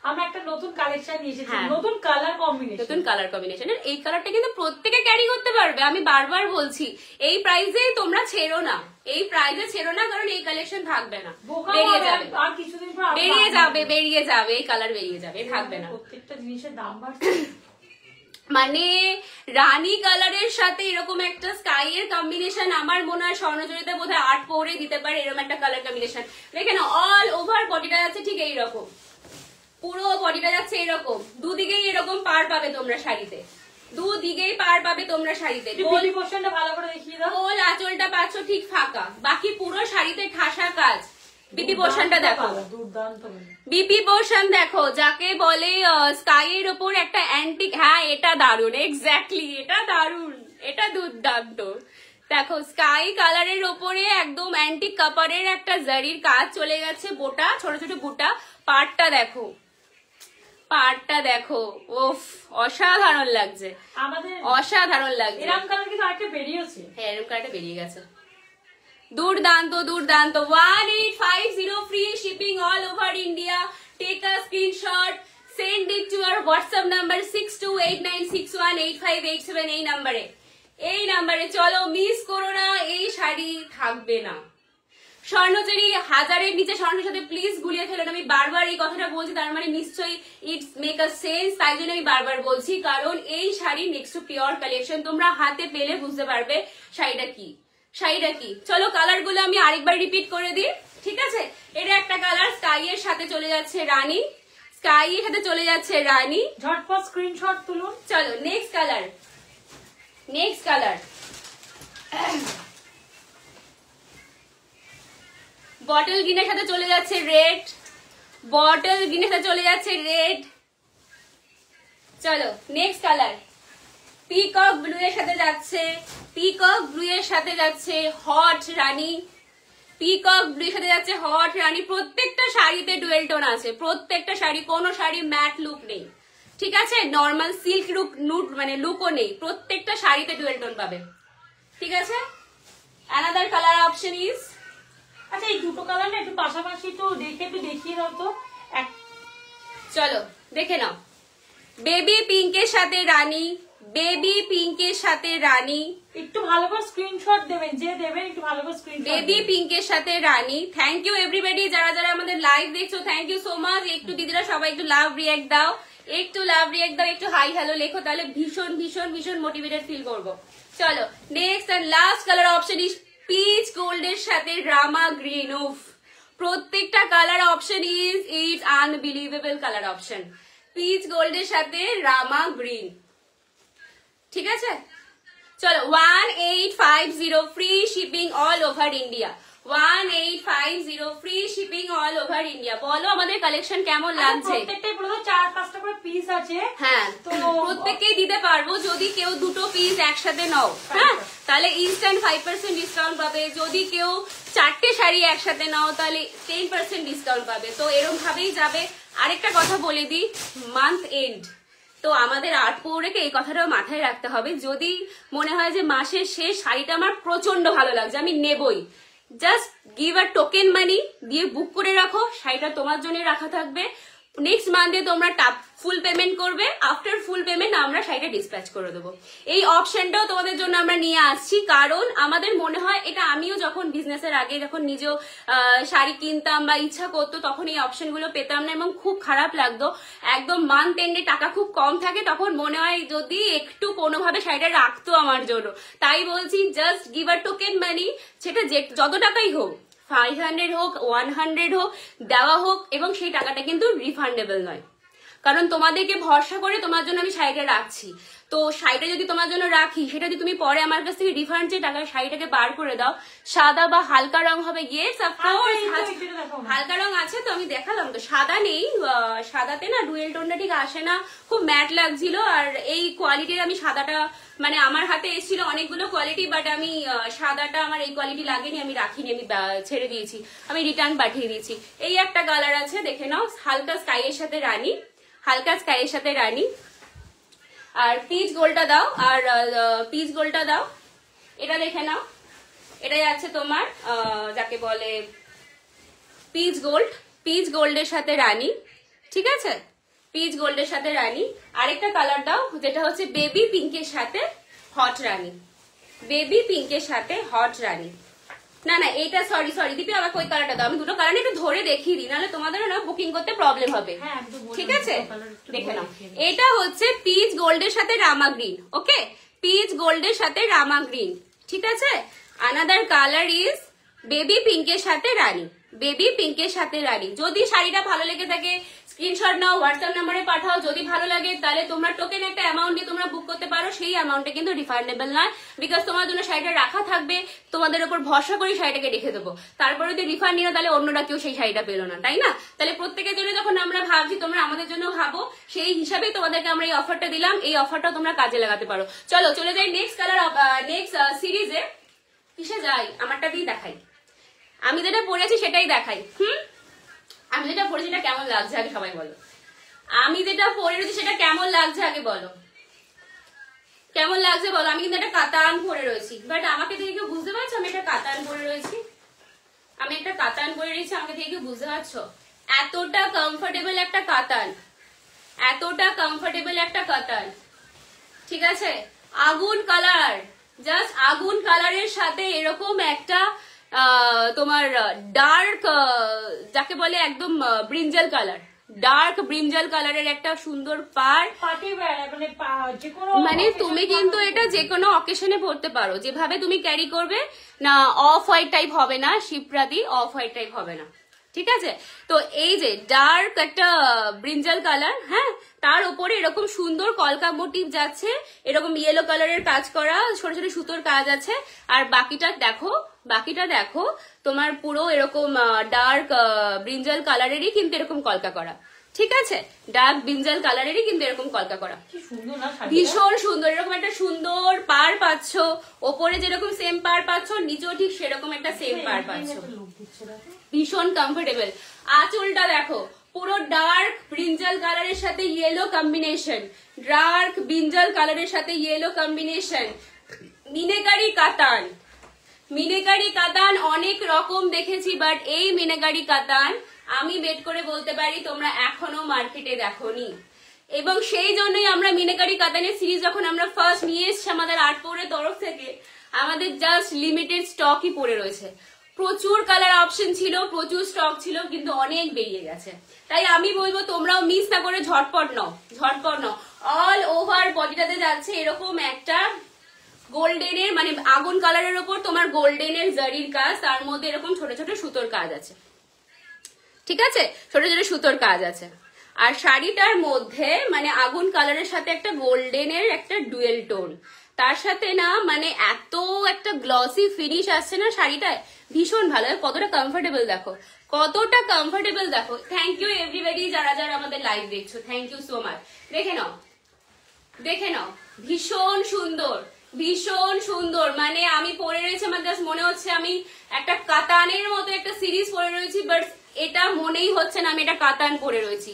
আমরা একটা নতুন কালেকশন নিয়ে এসেছি, হ্যাঁ। নতুন কালার কম্বিনেশন। নতুন কালার কম্বিনেশন। এই কালারটা কিন্তু প্রত্যেকে ক্যারি করতে পারবে, আমি বারবার বলছি। এই প্রাইসে তোমরা ছেড়ো না, এই প্রাইসে ছেড়ো না, কারণ এই কালেকশন থাকবে না, বেরিয়ে যাবে, আর কিছুদিন পর বেরিয়ে যাবে, বেরিয়ে যাবে, এই কালার বেরিয়ে যাবে, থাকবে না। প্রত্যেকটা জিনিসের দাম বাড়ছে। মানে রানী কালারের সাথে এরকম একটা স্কাই এর কম্বিনেশন আমার মনে হয় স্বর্ণজরিতে বোধহয় 8 পরে দিতে পারে, এরকম একটা কালার কম্বিনেশন। দেখে না, অল ওভার বডিটা যাচ্ছে ঠিক এইরকম, পুরো বডিটা যাচ্ছে এরকম, দুদিকেই এরকম পার পাবে তোমরা শাড়িতে, দুদিকেই পার পাবে তোমরা শাড়িতে। বিলি পোর্শনটা ভালো করে দেখিয়ে দাও। গোল আঁচলটা পাচ্ছ ঠিক ফাঁকা, বাকি পুরো শাড়িতে ঠাসা কাজ। বিপি পোর্শনটা দেখো, দুর্দান্ত। বিপি পোর্শন দেখো, যাকে বলে স্কাই এর ওপর একটা অ্যান্টিক। হ্যাঁ, এটা দারুণ, এক্স্যাক্টলি, এটা দারুণ, এটা দুর্দান্ত। দেখো স্কাই কালারের ওপরে একদম অ্যান্টিক কাপারের একটা জারির কাজ চলে গেছে, বোটা, ছোট ছোট বুটা। পাড়টা দেখো, পাড়টা দেখো, ওফ, অসাধারণ লাগছে, আমাদের অসাধারণ লাগছে। এরকম কালার কিন্তু আরেকটা বেরিয়েছে। হ্যাঁ, এরকম কালারটা বেরিয়ে গেছে, দুর্দান্ত দুর্দান্ত। 1850 free shipping all over India. Take a screenshot, send it to our WhatsApp number 6289618587। এই নাম্বারে চলো, মিস করো না, এই শাড়ি থাকবে না। স্বর্ণচুরি হাজারের নিচে স্বর্ণের সাথে প্লিজ গুলিয়ে ফেলো না। আমি বারবার এই কথাটা বলছি, তার মানে নিশ্চয়ই ইটস মেক আ সেন্স, তাই জন্য আমি বারবার বলছি, কারণ এই sari next to pure collection, তোমরা হাতে পেলে বুঝতে পারবে শাড়িটা কি, শাড়িটা কি। চলো কালার গুলো আমি আরেকবার রিপিট করে দিই, ঠিক আছে? এটা একটা কালার, স্কাই এর সাথে চলে যাচ্ছে রানী, স্কাই এর সাথে চলে যাচ্ছে রানী। ঝটপট স্ক্রিনশট তুলুন। চলো next colour, next colour bottle গ্রিনের সাথে চলে যাচ্ছে রেড, বটল গ্রিনের সাথে চলে যাচ্ছে রেড। চলো নেক্সট কালার, পিকক ব্লু এর সাথে যাচ্ছে, পিকক ব্লু এর সাথে যাচ্ছে হট রানী, পিকক ব্লু এর সাথে যাচ্ছে হট রানী। প্রত্যেকটা শাড়িতে ডুয়েল টোন আছে, প্রত্যেকটা শাড়ি, কোনো শাড়ি ম্যাট লুক নেই, ঠিক আছে? নর্মাল সিল্ক লুক নুট মানে লুকও নেই, প্রত্যেকটা শাড়িতে ডুয়েল টোন পাবে, ঠিক আছে? অ্যানাদার কালার অপশন ইজ, আচ্ছা এই দুটো কালার না একটু পাশাপাশি একটু দেখে একটু দেখিয়ে দাও তো। চলো দেখে নাও, বেবি পিঙ্কের সাথে রানী, বেবি পিঙ্কের সাথে রানী, একটু ভালো করে স্ক্রিনশট দেবেন, যে দেবেন একটু ভালো করে স্ক্রিনশট। বেবি পিঙ্কের সাথে রানী। থ্যাংক ইউ এভরিবডি, যারা যারা আমাদের লাইভ দেখছো, থ্যাংক ইউ সো মাচ। একটু দিদিরা সবাই একটু লাভ রিয়াক্ট দাও, একটু লাভ রিয়াক্ট দাও, একটু হাই হ্যালো লেখো, তাহলে ভীষণ ভীষণ ভীষণ মোটিভেটেড ফিল করবো। চলো next and last colour option is peach গোল্ডের সাথে রামা গ্রিন। উফ, প্রত্যেকটা colour option is it's unbelievable colour option. Peach গোল্ডের সাথে রামা গ্রিন, ঠিক আছে? চলো 1850 free shipping all over India, 1850 free shipping all over India. বলো আমাদের কালেকশন কেমন লাগছে? প্রত্যেকটাই পুরো 4-5টা করে পিস আছে। হ্যাঁ, তো প্রত্যেককেই দিতে পারবো, যদি কেউ দুটো পিস একসাথে নাও, হ্যাঁ, তাহলে ইনস্ট্যান্ট 5% ডিসকাউন্ট পাবে। যদি কেউ 4টে শাড়ি একসাথে নাও তাহলে 10% ডিসকাউন্ট পাবে। তো এরকম ভাবেই যাবে। আরেকটা কথা বলে দিই, মান্থ এন্ড, তো আমাদের আর্ট পৌরেকে এই কথাটাও মাথায় রাখতে হবে। যদি মনে হয় যে মাসের শেষ শাড়িটা আমার প্রচন্ড ভালো লাগছে, আমি নেবই, জাস্ট গিভ আ টোকেন মানি দিয়ে বুক করে রাখো, শাড়িটা তোমার জন্য রাখা থাকবে। নেক্সট মান্থে তোমরা ফুল পেমেন্ট করবে, আফটার ফুল পেমেন্ট আমরা শাড়িটা ডিসপ্যাচ করে দেবো। এই অপশনটাও তোমাদের জন্য আমরা নিয়ে আসছি, কারণ আমাদের মনে হয় এটা, আমিও যখন বিজনেসের আগে যখন নিজেও শাড়ি কিনতাম বা ইচ্ছা করতো তখন এই অপশনগুলো পেতাম না এবং খুব খারাপ লাগতো। একদম মান্থ এন্ডে টাকা খুব কম থাকে, তখন মনে হয় যদি একটু কোনোভাবে শাড়িটা রাখতো আমার জন্য। তাই বলছি, জাস্ট গিভ আ টোকেন মানি, সেটা যত টাকাই হোক, 500 হোক, 100 হোক, দেওয়া হোক, এবং সেই টাকাটা কিন্তু রিফান্ডেবল নয়, কারণ তোমাদেরকে ভরসা করে তোমার জন্য আমি শাড়িটা রাখছি। তো শাড়িটা যদি তোমার জন্য রাখি, সেটা যদি তুমি পরে আমার কাছ থেকে রিফান্ড চেয়ে টাকা শাড়িটাকে বার করে দাও, সাদা বা হালকা রং হবে। ইয়েস অফকোর্স হালকা রং আছে, তো আমি দেখালাম তো। সাদা নেই, সাদাতে না ডুয়েল টোনটা ঠিক আসে না, খুব ম্যাট লাগছিল। আর এই কোয়ালিটির আমি সাদাটা, মানে আমার হাতে এসেছিল অনেকগুলো কোয়ালিটি, বাট আমি সাদাটা আমার এই কোয়ালিটি লাগেনি, আমি রাখিনি, আমি ছেড়ে দিয়েছি, আমি রিটার্ন পাঠিয়ে দিয়েছি। এই একটা কালার আছে, দেখে নাও, হালকা স্কাইয়ের সাথে রানী, হালকা স্কাইয়ের সাথে রানী। আর পিচ গোলটা দাও, আর পিচ গোলটা দাও, এটা দেখে নাও, এটা যাচ্ছে তোমার যাকে বলে পিচ গোল্ড, পিচ গোল্ডের সাথে রানী, ঠিক আছে, পিচ গোল্ডের সাথে রানী। আরেকটা কালার দাও যেটা হচ্ছে বেবি পিঙ্কের সাথে হট রানী, বেবি পিঙ্কের সাথে হট রানী। না না এটা সরি দীপি, আমাকে ওই কালারটা দাও। আমি দুটো কালার একটু ধরে দেখিয়ে দিই, নাহলে তোমাদের না বুকিং করতে প্রবলেম হবে। হ্যাঁ, আমি তো বললাম ঠিক আছে, দুটো colour একটু দেখে ধরে নাও। দেখিয়ে দাও। এটা হচ্ছে পিচ গোল্ডের সাথে রামা গ্রিন। ওকে, পিচ গোল্ডের সাথে রামা গ্রিন। ঠিক আছে, আনাদার কালার ইজ বেবি পিঙ্কের সাথে রানী, বেবি পিঙ্কের সাথে রানী। যদি শাড়িটা ভালো লেগে থাকে স্ক্রিনশট নাও, হোয়াটসঅ্যাপ নাম্বারে পাঠাও। যদি ভালো লাগে তাহলে তোমরা টোকেন একটা অ্যামাউন্ট দিয়ে তোমরা বুক করতে পারো। সেই অ্যামাউন্টটা কিন্তু রিফান্ডেবল নয়, বিকজ তোমার জন্য শাড়িটা রাখা থাকবে, তোমাদের উপর ভরসা করে শাড়িটাকে রেখে দেবো। তারপরে যদি রিফান্ড নিও তাহলে অন্যরা কেউ সেই শাড়িটা পেলো না, তাই না? তাহলে প্রত্যেকের জন্য যখন আমরা ভাবছি তোমরা আমাদের জন্য ভাবো, সেই হিসাবেই তোমাদেরকে আমরা এই অফারটা দিলাম। এই অফারটা তোমরা কাজে লাগাতে পারো। চলো চলে যাই নেক্সট কালার, নেক্সট সিরিজে। কিসে যাই? আমারটা দিয়ে দেখাই, আমি যেটা পরেছি সেটাই দেখাই। আমি যেটা পরেছি সেটা কেমন লাগছে আগে সবাই বলো। আমি যেটা পরে রয়েছি সেটা কেমন লাগছে আগে বলো, কেমন লাগছে বলো। আমি কিন্তু একটা কাতান পরে রয়েছি, বাট আমাকে দেখে কেউ বুঝতে পারছো আমি একটা কাতান পরে রয়েছি? আমি একটা কাতান পরে রয়েছি, আমাকে দেখে কেউ বুঝতে পারছো? এতটা কমফোর্টেবল একটা কাতান, এতটা কমফোর্টেবল একটা কাতান। ঠিক আছে, আগুন কালার, জাস্ট আগুন কালারের সাথে এরকম একটা তোমার ডার্ক, যাকে বলে একদম ব্রিঞ্জাল কালার, ডার্ক ব্রিঞ্জাল কালারের একটা সুন্দর পার। পার্টি মানে যেকোনো মানে তুমি কিন্তু এটা যে কোনো অকেশনে পড়তে পারো, যেভাবে তুমি ক্যারি করবে না। অফ হোয়াইট টাইপ হবে না, শিপ্রাদি অফ হোয়াইট টাইপ হবে না। ঠিক আছে, তো এই যে ডার্ক একটা ব্রিঞ্জাল কালার, হ্যাঁ, তার উপরে এরকম সুন্দর কলকা মোটিভ যাচ্ছে, এরকম ইয়েলো কালারের কাজ করা, ছোট ছোট সুতোর কাজ আছে। আর বাকিটা দেখো, বাকিটা দেখো তোমার পুরো এরকম ডার্ক ব্রিঞ্জাল কালারেরই কিন্তু এরকম কলকা করা। ঠিক আছে, ডার্ক ব্রিঞ্জাল কালারেরই কিন্তু এরকম কলকা করা, কি সুন্দর না শাড়িটা? ভীষণ সুন্দর। এরকম একটা সুন্দর পার পাচ্ছ, ওপরে যেরকম সেম পার পাচ্ছ, নিচেও ঠিক সেরকম একটা সেম পার পাচ্ছ, লোক দিচ্ছে দেখো। ভীষণ কমফোর্টেবল। আঁচলটা দেখো, পুরো ডার্ক ব্রিঞ্জাল কালারের সাথে ইয়েলো কম্বিনেশন, ডার্ক ব্রিঞ্জাল কালারের সাথে ইয়েলো কম্বিনেশন। মিনেকারি কাতান, মিনেকারি কাতান অনেক রকম দেখেছি, বাট এই মিনেকারি কাতান আমি বেট করে বলতে পারি তোমরা এখনো মার্কেটে দেখোনি। এবং সেই জন্যই আমরা মিনেকারি কাতানের সিরিজ যখন আমরা ফার্স্ট নিয়ে এসছি আমাদের আর্টপোরের তরফ থেকে, আমাদের জাস্ট লিমিটেড স্টকই পড়ে রয়েছে। প্রচুর কালার অপশন ছিল, প্রচুর স্টক ছিল, কিন্তু অনেক বেরিয়ে গেছে। তাই আমি বলবো তোমরাও মিস না করে ঝটপট নাও, ঝটপট নাও। অল ওভার বডিটাতে যাচ্ছে এরকম একটা গোল্ডেনের, মানে আগুন কালারের উপর তোমার গোল্ডেনের জারির কাজ, তার মধ্যে এরকম ছোট ছোট সুতোর কাজ আছে। ঠিক আছে, ছোট ছোট সুতোর কাজ আছে। আর শাড়িটার মধ্যে মানে আগুন কালারের সাথে একটা গোল্ডেনের একটা ডুয়েল টোন, তার সাথে না মানে এত একটা গ্লসি ফিনিশ আসছে না শাড়িটায়, ভীষণ ভালো। কতটা কমফোর্টেবল দেখো, কতটা কমফোর্টেবল দেখো। থ্যাংক ইউ এভরিবডি যারা যারা আমাদের লাইভ দেখছো, থ্যাংক ইউ সো মাচ। দেখে নাও, দেখে নাও, ভীষণ সুন্দর, ভীষণ সুন্দর। মানে আমি পরে রয়েছি, আমার জাস্ট মনে হচ্ছে আমি একটা কাতানের মতো একটা সিরিজ পরে রয়েছি, বাট এটা মনেই হচ্ছে না আমি এটা কাতান পরে রয়েছি,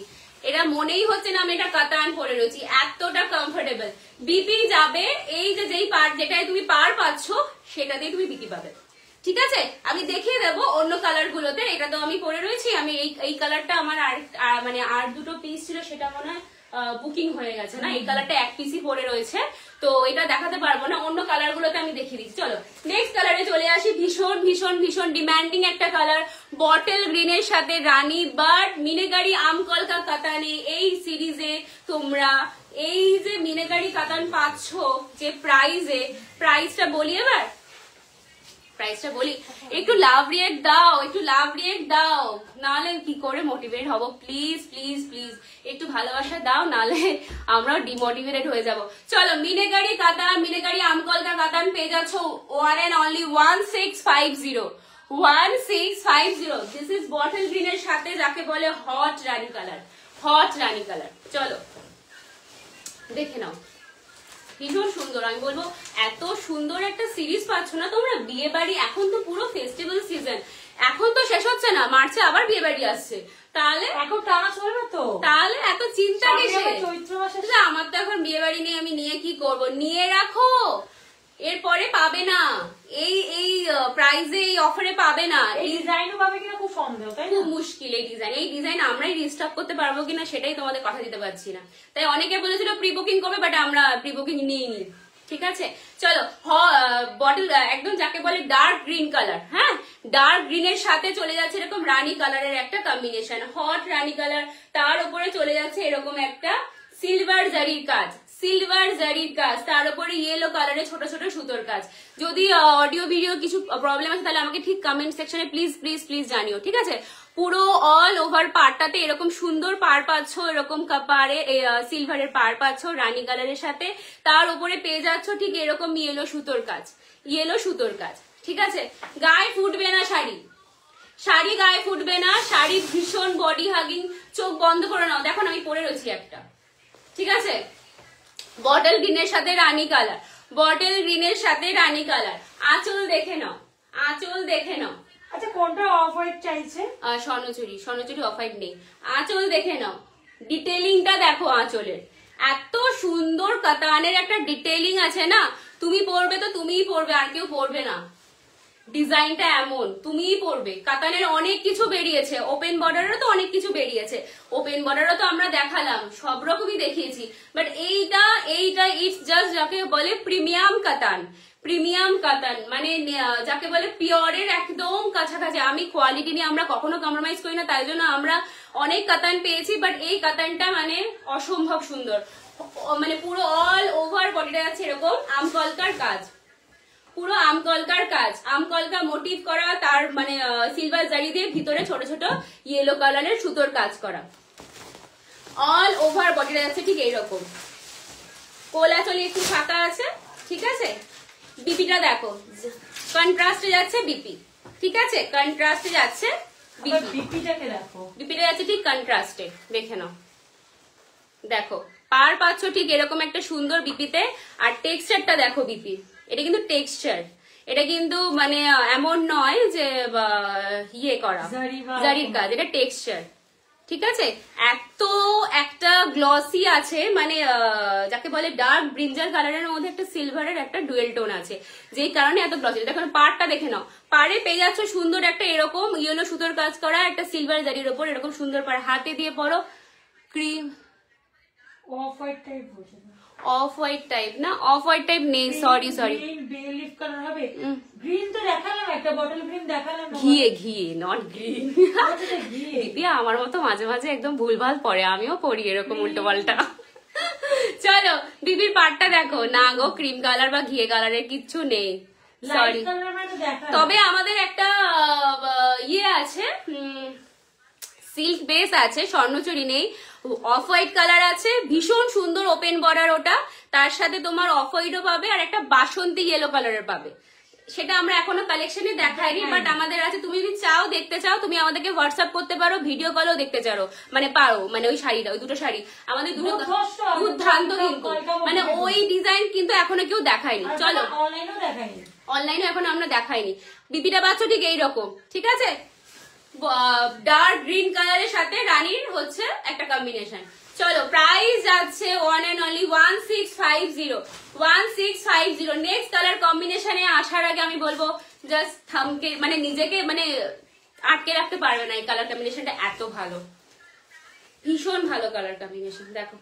এটা মনেই হচ্ছে না আমি এটা কাতান পরে রয়েছি, এতটা কমফোর্টেবল। বিপি যাবে এই যে যেই পার, যেটাই তুমি পার পাচ্ছ সেটাতেই তুমি বিপি পাবে। ঠিক আছে, আমি দেখিয়ে দেবো অন্য কালার গুলোতে। এটা তো আমি পরে রয়েছি, আমি এই কালারটা আমার মানে আর দুটো পিস ছিল, সেটা মনে হয় বুকিং হয়ে গেছে না, এই কালারটা এক পিসই পরে রয়েছে, তো এটা দেখাতে পারবো না। অন্য কালার গুলোতে আমি দেখিয়ে দিচ্ছি। চলো নেক্সট কালারে চলে আসি। ভীষণ ভীষণ ভীষণ ডিমান্ডিং একটা কালার, বটল গ্রিনের সাথে রানী, বাট মিনেকারি আমকলকা কাতানে এই সিরিজে তোমরা এই যে মিনেকারি কাতান পাচ্ছ যে প্রাইজে, প্রাইসটা বলি এবার, প্রাইসটা বলি। একটু লাভ রিয়েক্ট দাও, একটু লাভ রিয়েক্ট দাও, নাহলে কি করে মোটিভেট হব। প্লিজ প্লিজ প্লিজ একটু ভালোবাসা দাও, নাহলে আমরাও ডিমোটিভেটেড হয়ে যাব। চলো মিনেকারি কাতান, মিনেকারি আমকলকা কাতান পেয়ে যাচ্ছ one and only 1650, 1650। This is bottle গ্রিনের সাথে যাকে বলে হট রানী কালার, হট রানী কালার। চলো দেখে নাও, ভীষণ সুন্দর। আমি বলবো এত সুন্দর একটা সিরিজ পাচ্ছ না তোমরা বিয়ে বাড়ি, এখন তো পুরো ফেস্টিভ্যাল সিজন, এখন তো শেষ হচ্ছে না, মার্চে আবার বিয়ে বাড়ি আসছে, তাহলে এখন টানা চলবে তো, তাহলে এত চিন্তা কিসে? চৈত্র মাসে আমার তো এখন বিয়ে বাড়ি নেই, আমি নিয়ে কি করব? নিয়ে রাখো, এরপরে পাবে না, এই এই প্রাইসে এই অফারে পাবে না। এই ডিজাইনও পাবে কিনা খুব সন্দেহ, তাই না? খুব মুশকিল এই ডিজাইন আমরাই রিস্টক করতে পারবো কিনা সেটাই তোমাদের কথা দিতে পারছি না। তাই অনেকে বলেছিল প্রি বুকিং করবে, বাট আমরা প্রি বুকিং নিইনি। ঠিক আছে, চলো বটল একদম যাকে বলে ডার্ক গ্রিন কালার, হ্যাঁ ডার্ক গ্রিনের সাথে চলে যাচ্ছে এরকম রানী কালারের একটা কম্বিনেশন, হট রানী কালার, তার উপরে চলে যাচ্ছে এরকম একটা সিলভার জারির কাজ, সিলভার জারির কাজ, তার উপরে ইয়েলো কালারে ছোট ছোট সুতোর কাজ। যদি অডিও ভিডিও কিছু প্রবলেম আছে তাহলে আমাকে ঠিক কমেন্ট সেকশনে প্লিজ প্লিজ প্লিজ জানিও। ঠিক আছে, পুরো অল ওভার পাড়টাতে এরকম সুন্দর পাড় পাচ্ছ, এরকম পাড়ে সিলভারের পাড় পাচ্ছ রানী কালারের সাথে, তার উপরে পেয়ে যাচ্ছ ঠিক এরকম ইয়েলো সুতোর কাজ, ইয়েলো সুতোর কাজ। ঠিক আছে, গায়ে ফুটবে না শাড়ি, শাড়ি গায়ে ফুটবে না, শাড়ি ভীষণ বডি হাগিং। চোখ বন্ধ করে নাও, দেখো না আমি পরে রয়েছি একটা। ঠিক আছে, বটল গ্রিনের সাথে রানী কালার, বটল গ্রিনের সাথে রানী কালার। আঁচল দেখে নাও, আঁচল দেখে নাও। আচ্ছা কোনটা অফ হোয়াইট চাইছে? স্বর্ণচুরি, স্বর্ণচুরি অফ হোয়াইট নেই। আঁচল দেখে নাও, ডিটেলিংটা দেখো আঁচলের, এত সুন্দর কাতানের একটা ডিটেলিং আছে না, তুমি পরবে তো তুমিই পরবে, আর কেউ পরবে না। ডিজাইনটা এমন তুমিই পরবে। কাতানের অনেক কিছু বেরিয়েছে, ওপেন বর্ডারও তো অনেক কিছু বেরিয়েছে, ওপেন বর্ডারও তো আমরা দেখালাম, সব রকমই দেখিয়েছি, বাট এইটা এইটা ইটস জাস্ট যাকে বলে প্রিমিয়াম কাতান, প্রিমিয়াম কাতান মানে যাকে বলে পিওরের একদম কাছাকাছি। আমি কোয়ালিটি নিয়ে আমরা কখনো কম্প্রোমাইজ করি না, তাই জন্য আমরা অনেক কাতান পেয়েছি, বাট এই কাতানটা মানে অসম্ভব সুন্দর, মানে পুরো অল ওভার বডিটা আছে এরকম আমকলকার কাজ, পুরো আমকলকার কাজ, আমকলকা মোটিভ করা, তার মানে সিলভার জারি দিয়ে ভিতরে ছোট ছোট ইয়েলো কালারের সুতোর কাজ করা, অল ওভার বডিটা যাচ্ছে ঠিক এইরকম। কোলা চলে একটু ফাঁকা আছে। ঠিক আছে, বিপিটা দেখো কন্ট্রাস্টে যাচ্ছে বিপি। ঠিক আছে, কন্ট্রাস্টে যাচ্ছে বিপি, বিপিটাকে দেখো, বিপিটা যাচ্ছে ঠিক কন্ট্রাস্টে, দেখে নাও। দেখো পার পাচ্ছ ঠিক এরকম একটা সুন্দর বিপিতে, আর টেক্সচারটা দেখো বিপি, এটা কিন্তু টেক্সচার, এটা কিন্তু মানে এমন নয় যে ইয়ে করা জারির কাজ, এটা টেক্সচার। ঠিক আছে, এত একটা গ্লসি আছে, মানে যাকে বলে ডার্ক ব্রিঞ্জাল কালারের মধ্যে একটা সিলভারের একটা ডুয়েল টোন আছে, যেই কারণে এত গ্লসি। দেখো পাড়টা দেখে নাও, পাড়ে পেয়ে যাচ্ছ সুন্দর একটা এরকম ইয়েলো সুতোর কাজ করা, একটা সিলভার জারির ওপর এরকম সুন্দর পাড়, হাতে দিয়ে পরো ক্রিম। অফ হোয়াইট টাইপ বলছে না, অফ হোয়াইট টাইপ না, অফ হোয়াইট টাইপ নেই, sorry sorry. Green bay leaf colour হবে, গ্রিন তো দেখালাম, একটা বটল গ্রিন দেখালাম, ঘিয়ে ঘিয়ে নট গ্রিন। আচ্ছা ঘিয়ে। দিদি আমার মতো মাঝে মাঝে একদম ভুলভাল পড়ে, আমিও পড়ি এরকম উল্টো পাল্টা। চলো বিবির পাটটা দেখো না গো, ক্রিম কালার বা ঘিয়ে কালারের কিচ্ছু নেই, সরি। তবে আমাদের একটা ইয়ে আছে, সিল্ক বেস আছে, স্বর্ণচুরি নেই, অফ হোয়াইট কালার আছে, ভীষণ সুন্দর ওপেন বর্ডার ওটা, তার সাথে তোমার অফ হোয়াইটও পাবে আর একটা বাসন্তী ইয়েলো কালারের পাবে। সেটা আমরা এখনো কালেকশনে দেখাইনি, বাট আমাদের আছে। তুমি যদি চাও দেখতে চাও, তুমি আমাদেরকে হোয়াটসঅ্যাপ করতে পারো, ভিডিও কলও দেখতে চাও, মানে পারো, মানে ওই শাড়িটা, ওই দুটো শাড়ি আমাদের দুটো দুর্দান্ত কিন্তু, মানে ওই ডিজাইন কিন্তু এখনো কেউ দেখায়নি। চলো অনলাইনে এখন আমরা দেখাইনি। বিপিটা পাচ্ছ ঠিক এইরকম। ঠিক আছে, ডার্ক গ্রিন কালারের সাথে রানীর হচ্ছে একটা কম্বিনেশন। চলো প্রাইস যাচ্ছে one and only 1650, 1650। Next colour কম্বিনেশনে আসার আগে আমি বলবো জাস্ট থামকে মানে নিজেকে মানে আটকে রাখতে পারবে না, এই কালার কম্বিনেশনটা এত ভালো, ভীষণ ভালো কালার কম্বিনেশন। দেখো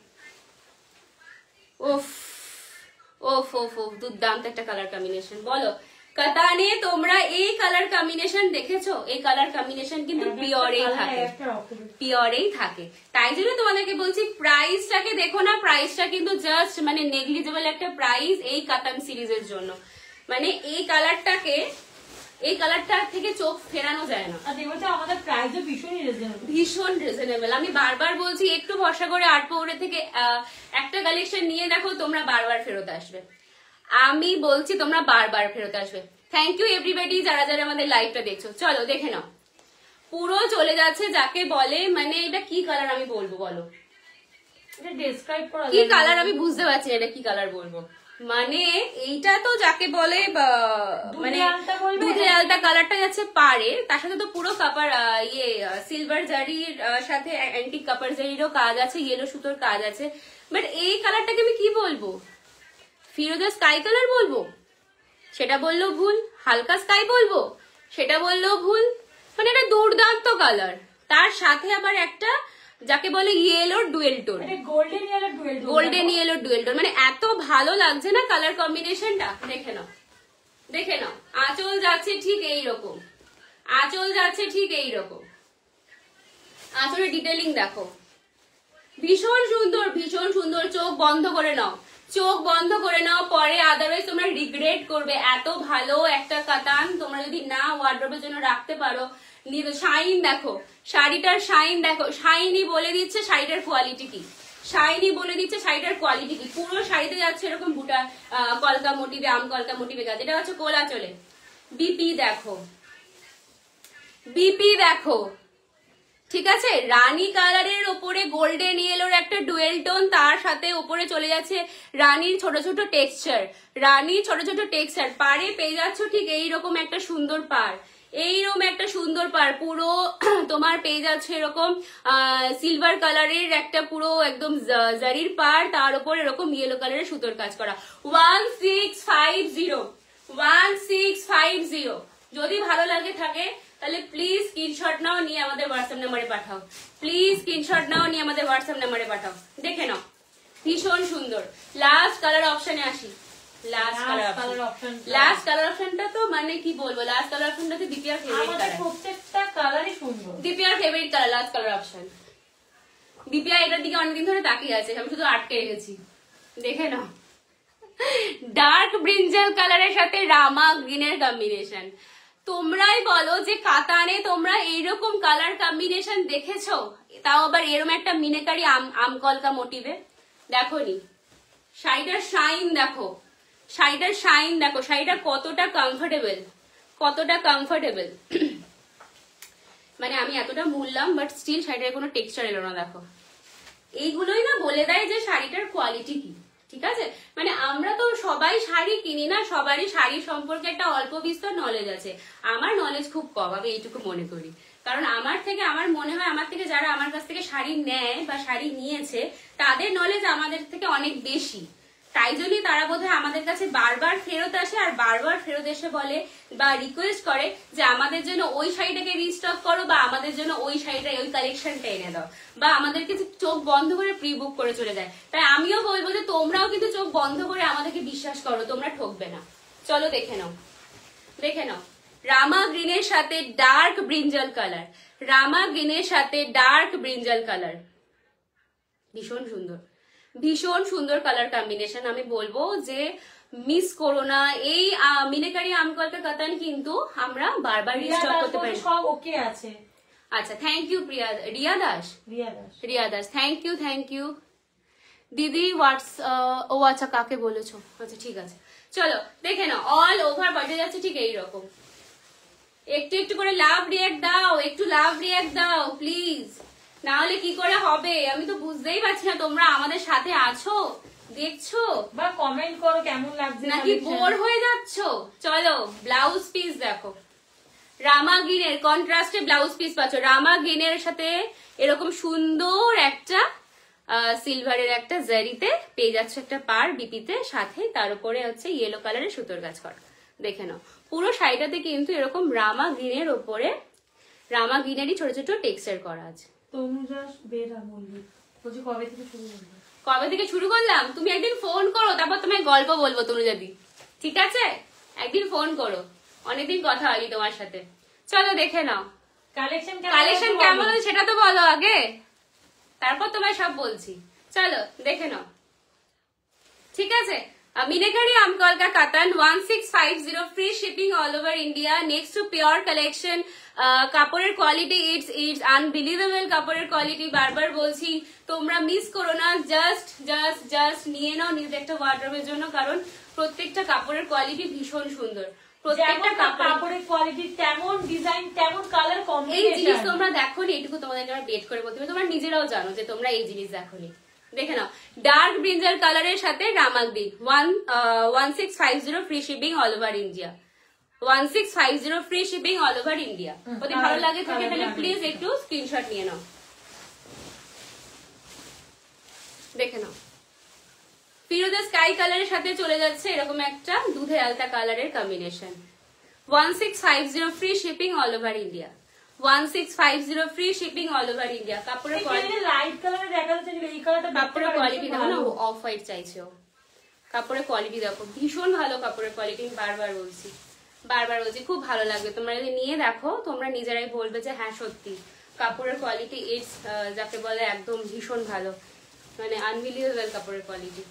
ওফ ওফ ওফ ওফ, দুর্দান্ত একটা কালার কম্বিনেশন। বলো কাতানে তোমরা এই কালার কম্বিনেশন দেখেছো? এই কালার কম্বিনেশন কিন্তু পিওরেই থাকে, পিওরেই থাকে। তাই জন্য তোমাদেরকে বলছি প্রাইসটাকে দেখো না, প্রাইসটা কিন্তু জাস্ট মানে নেগলিজেবল একটা প্রাইস এই কাতান সিরিজের জন্য। মানে এই কালারটাকে, এই কালারটা থেকে চোখ ফেরানো যায় না। আমাদের প্রাইসও ভীষণই রিজনেবল, ভীষণ রিজনেবল। আমি বারবার বলছি একটু ভরসা করে আর্ট পাউডার থেকে একটা কালেকশন নিয়ে দেখো, তোমরা বারবার ফেরত আসবে। আমি বলছি তোমরা বারবার ফেরত আসবে। থ্যাংক ইউ এভরিবডি যারা যারা আমাদের লাইভটা দেখছো। চলো দেখে নাও, পুরো চলে যাচ্ছে যাকে বলে মানে এটা কি কালার আমি বলবো বলো, কি কালার আমি বুঝতে পারছি না এটা কি কালার বলবো। মানে এইটা তো যাকে বলে মানে দুধে আলতা কালারটা যাচ্ছে পারে, তার সাথে তো পুরো কাপার ইয়ে সিলভার জারির সাথে অ্যান্টিক কাপার জারিরও কাজ আছে, ইয়েলো সুতোর কাজ আছে। বাট এই কালারটাকে আমি কি বলবো, ফিরোজা স্কাই কালার বলবো, সেটা বললো ভুল। হালকা স্কাই বলবো, সেটা বললো ভুল। মানে এটা দুর্দান্ত কালার, তার সাথে আবার একটা যাকে বলে ইয়েলোর dual tone, golden yellow dual tone, golden yellow dual tone, মানে এত ভালো লাগছে না কালার কম্বিনেশনটা। দেখে নাও, দেখে নাও, আঁচল যাচ্ছে ঠিক এইরকম, আঁচল যাচ্ছে ঠিক এইরকম, আঁচলের ডিটেলিং দেখো, ভীষণ সুন্দর, ভীষণ সুন্দর। চোখ বন্ধ করে নাও, চোখ বন্ধ করে নাও, পরে আদারওয়াইজ তোমরা রিগ্রেট করবে। এত ভালো একটা কাতান তোমরা যদি না ওয়ার্ড্রোবের জন্য রাখতে পারো। শাইন দেখো, শাড়িটার শাইন দেখো, শাইনি বলে দিচ্ছে শাড়িটার কোয়ালিটি কি, শাইনি বলে দিচ্ছে শাড়িটার কোয়ালিটি কি। পুরো শাড়িতে যাচ্ছে এরকম বুটা কলকা মোটিভে, আম কলকা মোটিভে গাছ। এটা হচ্ছে কোলা চলে। বিপি দেখো, বিপি দেখো, ঠিক আছে। রানী কালারের ওপরে গোল্ডেন ইয়েলোর একটা ডুয়েল টোন, তার সাথে ওপরে চলে যাচ্ছে রানীর ছোট ছোট টেক্সচার, রানীর ছোট ছোট টেক্সচার। পাড়ে পেয়ে যাচ্ছ ঠিক এইরকম একটা সুন্দর পাড়, এইরকম একটা সুন্দর পাড়। পুরো তোমার পেয়ে যাচ্ছে এরকম সিলভার কালারের একটা পুরো একদম জারির পাড়, তার উপর এরকম ইয়েলো কালারের সুতোর কাজ করা। 1650, 1650। যদি ভালো লাগে থাকে তাহলে প্লিজ স্ক্রিনশট নাও, নিয়ে আমাদের হোয়াটসঅ্যাপ নাম্বারে পাঠাও। প্লিজ স্ক্রিনশট নাও, নিয়ে আমাদের হোয়াটসঅ্যাপ নাম্বারে পাঠাও। দেখে নাও, ভীষণ সুন্দর। লাস্ট কালার অপশনে আসি। Last colour option, last colour অপশনটা তো মানে কি বলবো, লাস্ট কালার অপশনটা তো দীপিয়ার ফেভারিট কালার। প্রত্যেকটা কালারই সুন্দর, দীপিয়ার favourite colour last colour option. Dipiya এটার দিকে অনেকদিন ধরে তাকিয়ে আছে, আমি শুধু আটকে রেখেছি। দেখে নাও, ডার্ক ব্রিঞ্জাল কালারের সাথে রামা গ্রিনের কম্বিনেশন। তোমরাই বলো যে কাতানে তোমরা এইরকম কালার কম্বিনেশন দেখেছো, তাও আবার এরকম একটা মিনেকারি আমকলকা মোটিভে। দেখো নি শাড়িটার শাইন দেখো, শাড়িটার শাইন দেখো, শাড়িটা কতটা কমফোর্টেবল, কতটা কমফোর্টেবল। মানে আমি এতটা মুললাম বাট স্টিল শাড়িটার কোনো টেক্সচার এলো না। দেখো এইগুলোই না বলে দেয় যে শাড়িটার কোয়ালিটি কি, ঠিক আছে। মানে আমরা তো সবাই শাড়ি কিনি না, সবারই শাড়ি সম্পর্কে একটা অল্প বিস্তর নলেজ আছে। আমার নলেজ খুব কম, আমি এইটুকু মনে করি। কারণ আমার মনে হয় আমার থেকে যারা আমার কাছ থেকে শাড়ি নেয় বা শাড়ি নিয়েছে তাদের নলেজ আমাদের থেকে অনেক বেশি। তাই জন্যই তারা বোধহয় আমাদের কাছে বারবার ফেরত আসে, আর বারবার ফেরত এসে বলে বা রিকোয়েস্ট করে যে আমাদের জন্য ওই শাড়িটাকে রিস্টক করো, বা আমাদের জন্য ওই শাড়িটা ওই কালেকশনটা এনে দাও, বা আমাদেরকে চোখ বন্ধ করে প্রি বুক করে চলে যায়। তাই আমিও বলবো যে তোমরাও কিন্তু চোখ বন্ধ করে আমাদেরকে বিশ্বাস করো, তোমরা ঠকবে না। চলো দেখে নাও, দেখে নাও। রামা গ্রিনের সাথে ডার্ক ব্রিঞ্জাল কালার, রামা গ্রিনের সাথে ডার্ক ব্রিঞ্জাল কালার, ভীষণ সুন্দর, ভীষণ সুন্দর কালার কম্বিনেশন। আমি বলবো যে মিস করো না। এই মিনেকারি আমকলকা কাতান কিন্তু আমরা বারবার রিস্টক করতে পারি। সব ওকে আছে। আচ্ছা, thank you Priya, Riya Das, Riya Das, thank you, thank you দিদি। ও আচ্ছা, কাকে বলেছো? আচ্ছা ঠিক আছে, চলো দেখে নাও। অল ওভার বডি যাচ্ছে ঠিক এইরকম। একটু একটু করে লাভ রিয়াক্ট দাও, একটু লাভ রিয়াক্ট দাও প্লিজ, না হলে কি করে হবে? আমি তো বুঝতেই পারছি না তোমরা আমাদের সাথে আছো, দেখছো, বা কমেন্ট করো কেমন লাগছে, নাকি বোর হয়ে যাচ্ছ। চলো ব্লাউজ পিস দেখো, রামা গ্রিনের কন্ট্রাস্টে ব্লাউজ পিস পাচ্ছ। রামা গ্রিনের সাথে এরকম সুন্দর একটা সিলভারের একটা জারিতে পেয়ে যাচ্ছে একটা পার বিপিতে, সাথে তার উপরে হচ্ছে ইয়েলো কালারের সুতোর কাজ করা। দেখে নাও পুরো শাড়িটাতে কিন্তু এরকম রামা গ্রিনের ওপরে রামা গ্রিনেরই ছোট ছোট টেক্সচার করা আছে। কবে থেকে শুরু করলাম? তুমি একদিন ফোন করো, তারপর তোমায় গল্প বলবো তনুজাদি, ঠিক আছে? একদিন ফোন করো, অনেকদিন কথা হয়নি তোমার সাথে। চলো দেখে নাও কালেকশন কেমন হয়েছে সেটা তো বলো আগে, তারপর তোমায় সব বলছি। চলো দেখে নাও, ঠিক আছে। মিনেকারি আমকলকা কাতান 1650, free shipping all over India. Next to pure collection. কাপড়ের কোয়ালিটি ইটস আনবিলিভেবল, কাপড়ের কোয়ালিটি বারবার বলছি, তোমরা মিস করো না। জাস্ট নিয়ে নাও নিজের একটা ওয়ার্ড্রোবের জন্য, কারণ প্রত্যেকটা কাপড়ের কোয়ালিটি ভীষণ সুন্দর। প্রত্যেকটা কাপড়ের কোয়ালিটি তেমন, ডিজাইন তেমন, কালার কম্বিনেশন। এই জিনিস তোমরা দেখোনি, এটুকু তোমাদেরকে আমরা বেট করে বলতে হবে, তোমরা নিজেরাও জানো যে তোমরা এই জিনিস দেখোনি। দেখে নাও ডার্ক ব্রিঞ্জাল কালারের সাথে রামা green. 1650, free shipping all over India. 1650, free shipping all over India. যদি ভালো লাগে থাকে তাহলে প্লিজ একটু স্ক্রিনশট নিয়ে নাও। দেখে নাও ফিরোজা স্কাই কালারের সাথে চলে যাচ্ছে এরকম একটা দুধে আলতা কালারের combination. 1650 free shipping all over India. 1650 free shipping all over India. কাপড়ের কোয়ালিটি লাইট কালারে দেখা যাচ্ছে, এই কালারটা কাপড়ের কোয়ালিটি দেখো না, অফ হোয়াইট চাইছে ও। কাপড়ের কোয়ালিটি দেখো, ভীষণ ভালো কাপড়ের কোয়ালিটি। বারবার বলছি খুব ভালো লাগবে। তোমরা যদি নিয়ে দেখো তোমরা নিজেরাই বলবে যে হ্যাঁ সত্যি কাপড়ের কোয়ালিটি ইটস যাকে বলে একদম ভীষণ ভালো, মানে আনবিলিভেবল কাপড়ের কোয়ালিটি।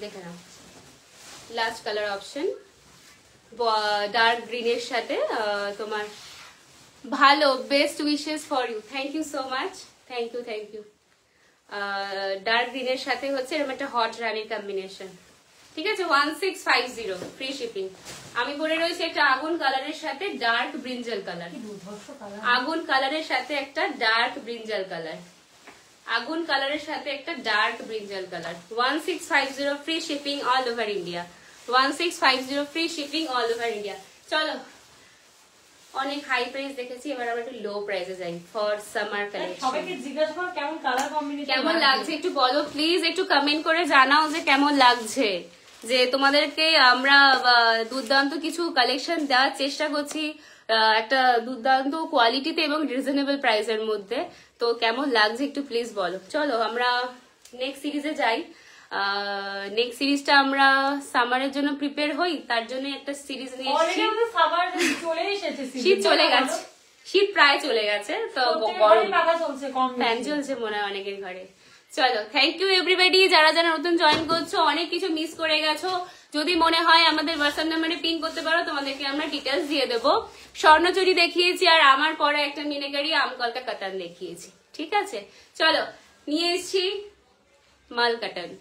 দেখে নাও লাস্ট কালার অপশন ডার্ক গ্রিনের সাথে তোমার ভালো। Best wishes for you, thank you so much, thank you. Dark গ্রিনের সাথে হচ্ছে এরকম একটা হট রানির কম্বিনেশন, ঠিক আছে। 1650 ফ্রি শিপিং। আমি পরে রয়েছে একটা আগুন কালারের সাথে ডার্ক ব্রিঞ্জাল কালার, আগুন কালারের সাথে একটা ডার্ক ব্রিঞ্জাল কালার, আগুন কালারের সাথে একটা dark brinjal colour. 1650 free shipping all over India. 1650 free shipping all over India. চলো অনেক হাই প্রাইস দেখেছি, এবার আমরা একটু লো প্রাইসে যাই ফর সামার কালেকশন। সবাইকে জিজ্ঞাসা করো কেমন কালার কম্বিনেশন, কেমন লাগছে একটু বলো প্লিজ, একটু কমেন্ট করে জানাও যে কেমন লাগছে। যে তোমাদেরকে আমরা দুর্দান্ত কিছু কালেকশন দেওয়ার চেষ্টা করছি একটা দুর্দান্ত কোয়ালিটিতে এবং রিজনেবল প্রাইসের মধ্যে, তো কেমন লাগছে একটু প্লিজ বলো। চলো আমরা নেক্সট সিরিজে যাই। নেক্সট সিরিজটা আমরা সামারের জন্য প্রিপেয়ার হই, তার জন্য একটা সিরিজ নিয়ে এসেছি। শীত চলে গেছে, শীত প্রায় চলে গেছে, তো গরম ফ্যান চলছে মনে হয় অনেকের ঘরে। চলো থ্যাংক ইউ এভরিবডি, যারা যারা নতুন জয়েন করছো, অনেক কিছু মিস করে গেছো। যদি মনে হয় আমাদের হোয়াটসঅ্যাপ নাম্বারে পিন করতে পারো, তোমাদেরকে আমরা ডিটেলস দিয়ে দেবো। স্বর্ণচুরি দেখিয়েছি আর আমার পরে একটা মিনেকারি আমকলকা কাতান দেখিয়েছি, ঠিক আছে। চলো নিয়ে এসছি মাল কাটান,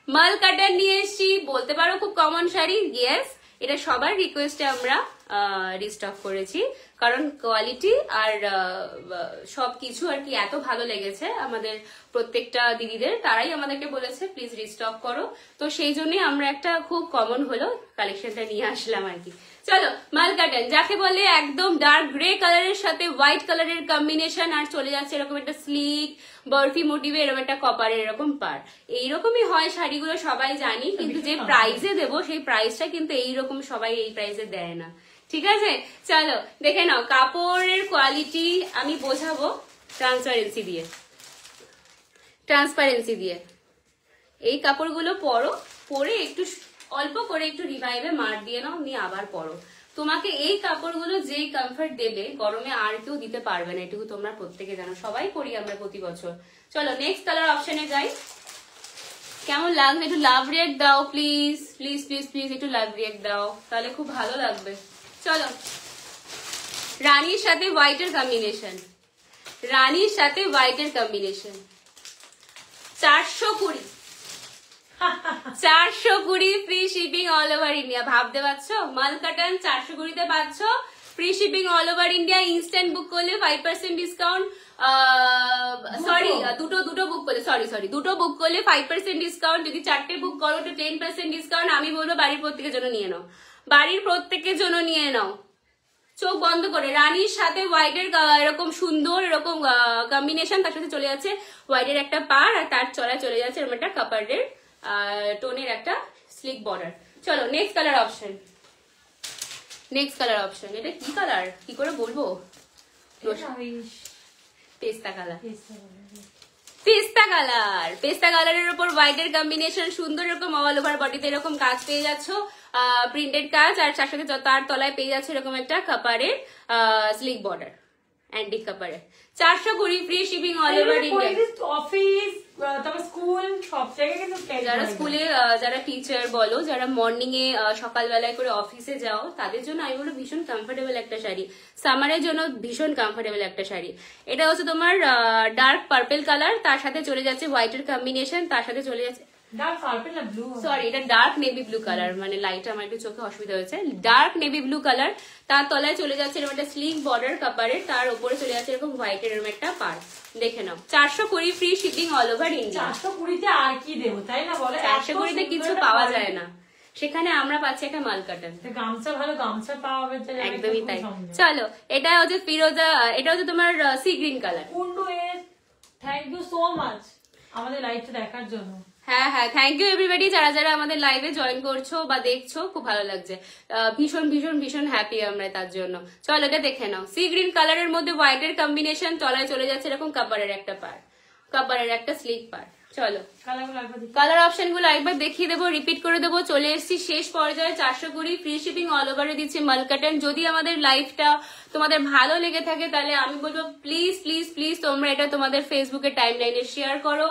মাল কাটান নিয়ে এসছি। বলতে পারো খুব কমন শাড়ি, ইয়েস এটা সবার রিকোয়েস্টে আমরা রিস্টক করেছি, কারণ কোয়ালিটি আর সবকিছু আর কি এত ভালো লেগেছে আমাদের প্রত্যেকটা দিদিদের, তারাই আমাদেরকে বলেছে প্লিজ রিস্টক করো, তো সেই জন্যই আমরা একটা খুব কমন হলো কালেকশনটা নিয়ে আসলাম আর কি। চলো মাল কাটান যাকে বলে একদম ডার্ক গ্রে কালারের সাথে হোয়াইট কালারের কম্বিনেশন, আর চলে যাচ্ছে এরকম একটা স্লিক বরফি মোটিভে এরকম একটা কপারের এরকম পার। এইরকমই হয় শাড়িগুলো সবাই জানি, কিন্তু যে প্রাইসে দেবো সেই প্রাইসটা কিন্তু এইরকম সবাই এই প্রাইসে দেয় না, ঠিক আছে। চলো দেখে নাও কাপড়ের কোয়ালিটি আমি বোঝাবো ট্রান্সপারেন্সি দিয়ে, ট্রান্সপারেন্সি দিয়ে। এই কাপড়গুলো পরে একটু অল্প করে একটু রিভাইভে মার দিয়ে নাও, নিয়ে আবার পরো। তোমাকে এই কাপড়গুলো যেই কমফর্ট দেবে গরমে আর কেউ দিতে পারবে না, এটুকু তোমরা প্রত্যেকে জানো, সবাই করি আমরা প্রতি বছর। চলো নেক্সট কালার অপশনে যাই। কেমন লাগবে একটু লাভ রিয়েক্ট দাও প্লিজ প্লিজ প্লিজ প্লিজ, একটু লাভ রিয়েক্ট দাও, তাহলে খুব ভালো লাগবে। চলো রানীর সাথে হোয়াইটের কম্বিনেশন, রানীর সাথে হোয়াইটের combination 420, 420 free shipping all over India. ভাবতে পারছো মাল কাটান 420-তে পাচ্ছ free shipping all over India. Instant book করলে 5% ডিসকাউন্ট, সরি দুটো বুক করলে সরি দুটো বুক করলে 5% ডিসকাউন্ট, যদি 4টে বুক করো তো 10% ডিসকাউন্ট। আমি বলবো বাড়ির প্রত্যেকের জন্য নিয়ে নাও, বাড়ির প্রত্যেকের জন্য নিয়ে নাও চোখ বন্ধ করে। রানীর সাথে হোয়াইটের এরকম সুন্দর এরকম কম্বিনেশন, তার সাথে চলে যাচ্ছে হোয়াইটের একটা পার, আর তার চলায় চলে যাচ্ছে এরকম একটা কাপারের টোনের একটা স্লিক বর্ডার। চলো next colour option, next colour option. এটা কি কালার কি করে বলবো, পেস্তা কালার, পেস্তা কালার, পেস্তা কালারের উপর হোয়াইটের কম্বিনেশন, সুন্দর এরকম অল ওভার বডিতে এরকম কাজ পেয়ে যাচ্ছ, প্রিন্টেড কাজ, আর তার সাথে তার তলায় পেয়ে যাচ্ছে এরকম একটা কাপারের স্লিক বর্ডার, অ্যান্টিক কাপারের। 420 free shipping all over India. Office তারপর স্কুল সব জায়গায় কিন্তু যারা স্কুলে যারা টিচার বলো, যারা মর্নিং এ সকালবেলায় করে অফিসে যাও, তাদের জন্য আমি বলবো ভীষণ কমফোর্টেবল একটা শাড়ি, সামারের জন্য ভীষণ কমফোর্টেবল একটা শাড়ি। এটা হচ্ছে তোমার ডার্ক পার্পল কালার, তার সাথে চলে যাচ্ছে হোয়াইটের কম্বিনেশন, তার সাথে চলে যাচ্ছে ডার্ক পার্পল না ব্লু, সরি এটা ডার্ক নেভি ব্লু কালার, মানে লাইট আমার একটু চোখে অসুবিধা হয়েছে। ডার্ক নেভি ব্লু কালার, তার তলায় চলে যাচ্ছে এরকম একটা স্লিক বর্ডার কাপারের, তার উপরে চলে যাচ্ছে এরকম হোয়াইটের এরকম একটা পার। দেখে নাও 420 free shipping all over India. 420-তে আর কি দেবো তাই না বলে, 420-তে কিছু পাওয়া যায় না, সেখানে আমরা পাচ্ছি একটা মাল কাটান। গামছা ভালো গামছা পাওয়া যাবে, একদমই তাই। চলো এটা হচ্ছে ফিরোজা, এটা হচ্ছে তোমার সি গ্রিন কালার। কুন্ডু এর থ্যাংক ইউ সো মাচ আমাদের লাইভটা দেখার জন্য। হ্যাঁ হ্যাঁ, থ্যাংক ইউ এভরিবডি যারা যারা আমাদের লাইভে জয়েন করছো বা দেখছো, খুব ভালো লাগছে। ভীষণ ভীষণ ভীষণ হ্যাপি আমরা তার জন্য। চলো এটা দেখে নাও, সি গ্রিন কালারের মধ্যে হোয়াইটের কম্বিনেশন, তলায় চলে যাচ্ছে এরকম কাপড়ের একটা পার্ট, কাপড়ের একটা স্লিক পার্ট। চলো কালার অপশন গুলো একবার দেখিয়ে দেবো, রিপিট করে দেবো। চলে এসেছি শেষ পর্যায়ে, 420 ফ্রি শিপিং অল ওভারে দিচ্ছি মালকাটন। যদি আমাদের লাইভটা তোমাদের ভালো লেগে থাকে তাহলে আমি বলবো প্লিজ প্লিজ প্লিজ তোমরা এটা তোমাদের ফেসবুকের টাইম লাইনে শেয়ার করো,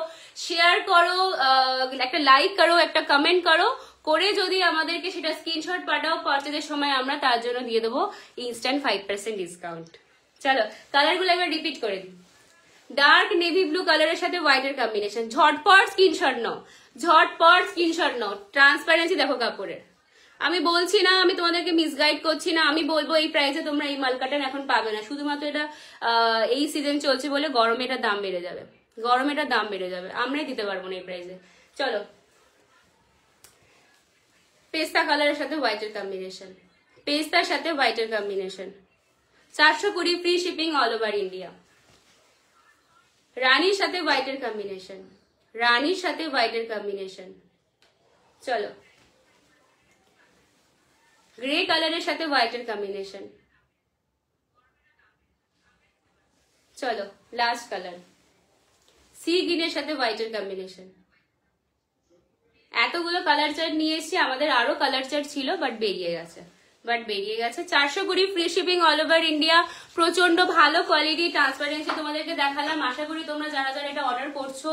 একটা লাইক করো, একটা কমেন্ট করো, করে যদি আমাদেরকে সেটা স্ক্রিনশট পাঠাও, পারচেজের সময় আমরা তার জন্য দিয়ে দেবো ইনস্ট্যান্ট 5% ডিসকাউন্ট। চলো কালারগুলো একবার রিপিট করে দিই। ডার্ক নেভি ব্লু কালারের সাথে হোয়াইটের কম্বিনেশন, ঝটপট স্ক্রিনশট নাও, ঝটপট স্ক্রিনশট নাও। ট্রান্সপারেন্সি দেখো কাপড়ের, আমি বলছি না, আমি তোমাদেরকে মিসগাইড করছি না, আমি বলবো এই প্রাইসে তোমরা এই মালকাটন এখন পাবে না, শুধুমাত্র এটা এই সিজন চলছে বলে গরমে এটার দাম বেড়ে যাবে, গরমে এটার দাম বেড়ে যাবে, আমরাই দিতে পারবো না এই প্রাইসে। চলো পেস্তা কালারের সাথে হোয়াইটের কম্বিনেশন, পেস্তার সাথে হোয়াইটের combination, 420 free shipping all over India. রানীর সাথে হোয়াইটের কম্বিনেশন, রানীর সাথে হোয়াইটের কম্বিনেশন। চলো গ্রে কালারের সাথে হোয়াইটের কম্বিনেশন। চলো লাস্ট কালার, সি গ্রিনের সাথে হোয়াইটের কম্বিনেশন। এতগুলো কালার চার্ট নিয়ে এসেছি, আমাদের আরো কালার চার্ট ছিল বাট বেরিয়ে গেছে, 420 free shipping all over India. প্রচন্ড ভালো কোয়ালিটি, ট্রান্সপারেন্সি তোমাদেরকে দেখালাম। আশা করি তোমরা যারা যারা এটা অর্ডার করছো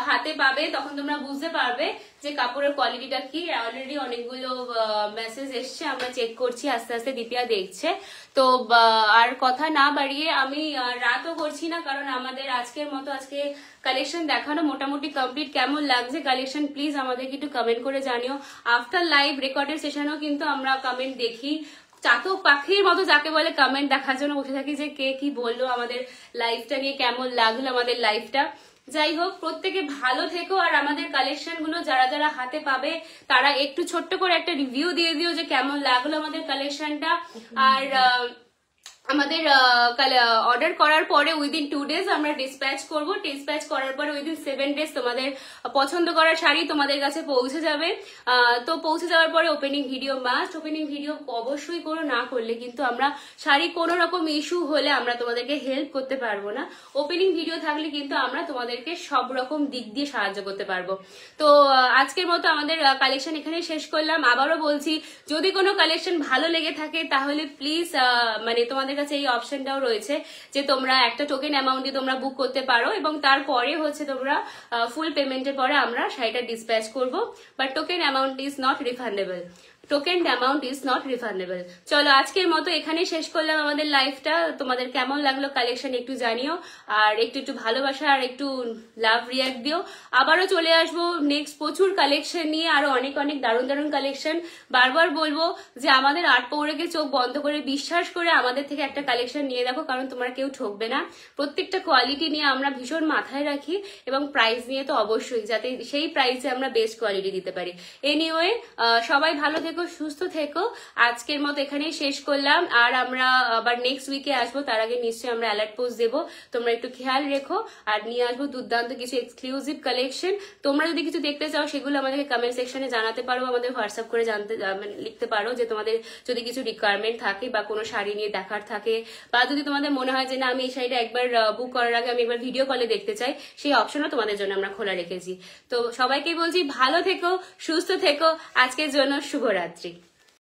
হাতে পাবে, তখন তোমরা বুঝতে পারবে যে কাপড়ের কোয়ালিটিটা কি। অলরেডি অনেকগুলো মেসেজ এসছে, আমরা চেক করছি, আস্তে আস্তে দীপিয়া দেখছে। তো আর কথা না বাড়িয়ে আমি রাতও করছি না, কারণ আমাদের আজকের মতো আজকে কালেকশন দেখানো মোটামুটি কমপ্লিট। কেমন লাগছে কালেকশন প্লিজ আমাদেরকে একটু কমেন্ট করে জানিও। আফটার লাইভ রেকর্ডের সেশনেও কিন্তু আমরা কমেন্ট দেখি, চাতক পাখির মতো যাকে বলে কমেন্ট দেখার জন্য বসে থাকি যে কে কি বললো আমাদের লাইভটা নিয়ে, কেমন লাগলো আমাদের লাইভটা। যাই হোক, প্রত্যেকে ভালো থেকো, আর আমাদের কালেকশন গুলো যারা যারা হাতে পাবে তারা একটু ছোট্ট করে একটা রিভিউ দিয়ে দিও যে কেমন লাগলো আমাদের কালেকশনটা। আর আমাদের অর্ডার করার পরে উইদিন 2 days আমরা ডিসপ্যাচ করব, ডিসপ্যাচ করার পরে উইদিন 7 days তোমাদের পছন্দ করা শাড়ি তোমাদের কাছে পৌঁছে যাবে। তো পৌঁছে যাওয়ার পরে opening video must, opening video অবশ্যই করো, না করলে কিন্তু আমরা শাড়ি কোনো রকম ইস্যু হলে আমরা তোমাদেরকে হেল্প করতে পারবো না। ওপেনিং ভিডিও থাকলে কিন্তু আমরা তোমাদেরকে সব রকম দিক দিয়ে সাহায্য করতে পারবো। তো আজকের মতো আমাদের কালেকশন এখানে শেষ করলাম। আবারও বলছি, যদি কোনো কালেকশন ভালো লেগে থাকে তাহলে প্লিজ মানে তোমাদের কাছে এই অপশনটাও রয়েছে যে তোমরা একটা টোকেন অ্যামাউন্ট দিয়ে তোমরা বুক করতে পারো, এবং তারপরে হচ্ছে তোমরা ফুল পেমেন্টের পরে আমরা শাড়িটা ডিসপ্যাচ করবো। But token amount is not refundable, token amount is not refundable. চলো আজকের মতো এখানে শেষ করলাম আমাদের লাইভটা। তোমাদের কেমন লাগলো কালেকশন একটু জানিও, আর একটু ভালোবাসা আর একটু লাভ রিয়াক্ট দিও। আবারও চলে আসবো নেক্সট প্রচুর কালেকশন নিয়ে, আরো অনেক অনেক দারুণ দারুণ কালেকশন। বারবার বলবো যে আমাদের আর্ট পৌরেকে চোখ বন্ধ করে বিশ্বাস করে আমাদের থেকে একটা কালেকশন নিয়ে দেখো, কারণ তোমরা কেউ ঠকবে না। প্রত্যেকটা কোয়ালিটি নিয়ে আমরা ভীষণ মাথায় রাখি, এবং প্রাইস নিয়ে তো অবশ্যই, যাতে সেই প্রাইসে আমরা বেস্ট কোয়ালিটি দিতে পারি। এনিওয়ে সবাই ভালো থেকো, সুস্থ থেকো। আজকের মতো এখানেই শেষ করলাম, আর আমরা আবার নেক্সট উইকে আসবো। তার আগে নিশ্চয়ই আমরা অ্যালার্ট পোস্ট দেবো, তোমরা একটু খেয়াল রেখো। আর নিয়ে আসবো দুর্দান্ত কিছু এক্সক্লুসিভ কালেকশন। তোমরা যদি কিছু দেখতে চাও সেগুলো আমাদেরকে কমেন্ট সেকশনে জানাতে পারো, আমাদের হোয়াটসঅ্যাপ করে লিখতে পারো যে তোমাদের যদি কিছু রিকোয়ারমেন্ট থাকে বা কোনো শাড়ি নিয়ে দেখার থাকে, বা যদি তোমাদের মনে হয় যে না আমি এই শাড়িটা একবার বুক করার আগে আমি একবার ভিডিও কলে দেখতে চাই, সেই অপশনও তোমাদের জন্য আমরা খোলা রেখেছি। তো সবাইকে বলছি ভালো থেকো, সুস্থ থেকো। আজকের জন্য শুভরাত্রি।